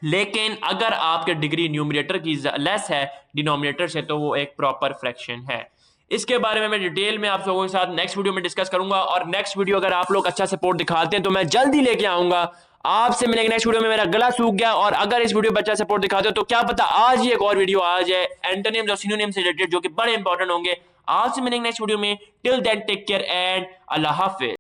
लेकिन अगर आपके डिग्री न्यूमरेटर की लेस है डिनोमिनेटर से, तो वो एक प्रॉपर फ्रैक्शन है। इसके बारे में मैं डिटेल में आप लोगों के साथ नेक्स्ट वीडियो में डिस्कस करूंगा। और नेक्स्ट वीडियो अगर आप लोग अच्छा सपोर्ट दिखाते हैं तो मैं जल्दी लेके आऊंगा। आपसे मिलेंगे नेक्स्ट वीडियो में। मेरा गला सूख गया, और अगर इस वीडियो पर अच्छा सपोर्ट दिखाते हो तो क्या पता आज ही एक और वीडियो आ जाए एंटोनिम्स और सिनोनिम्स से रिलेटेड, जो कि बड़े इंपॉर्टेंट होंगे। आपसे मिलेंगे नेक्स्ट वीडियो में। Till then take care and अल्लाह हाफिज।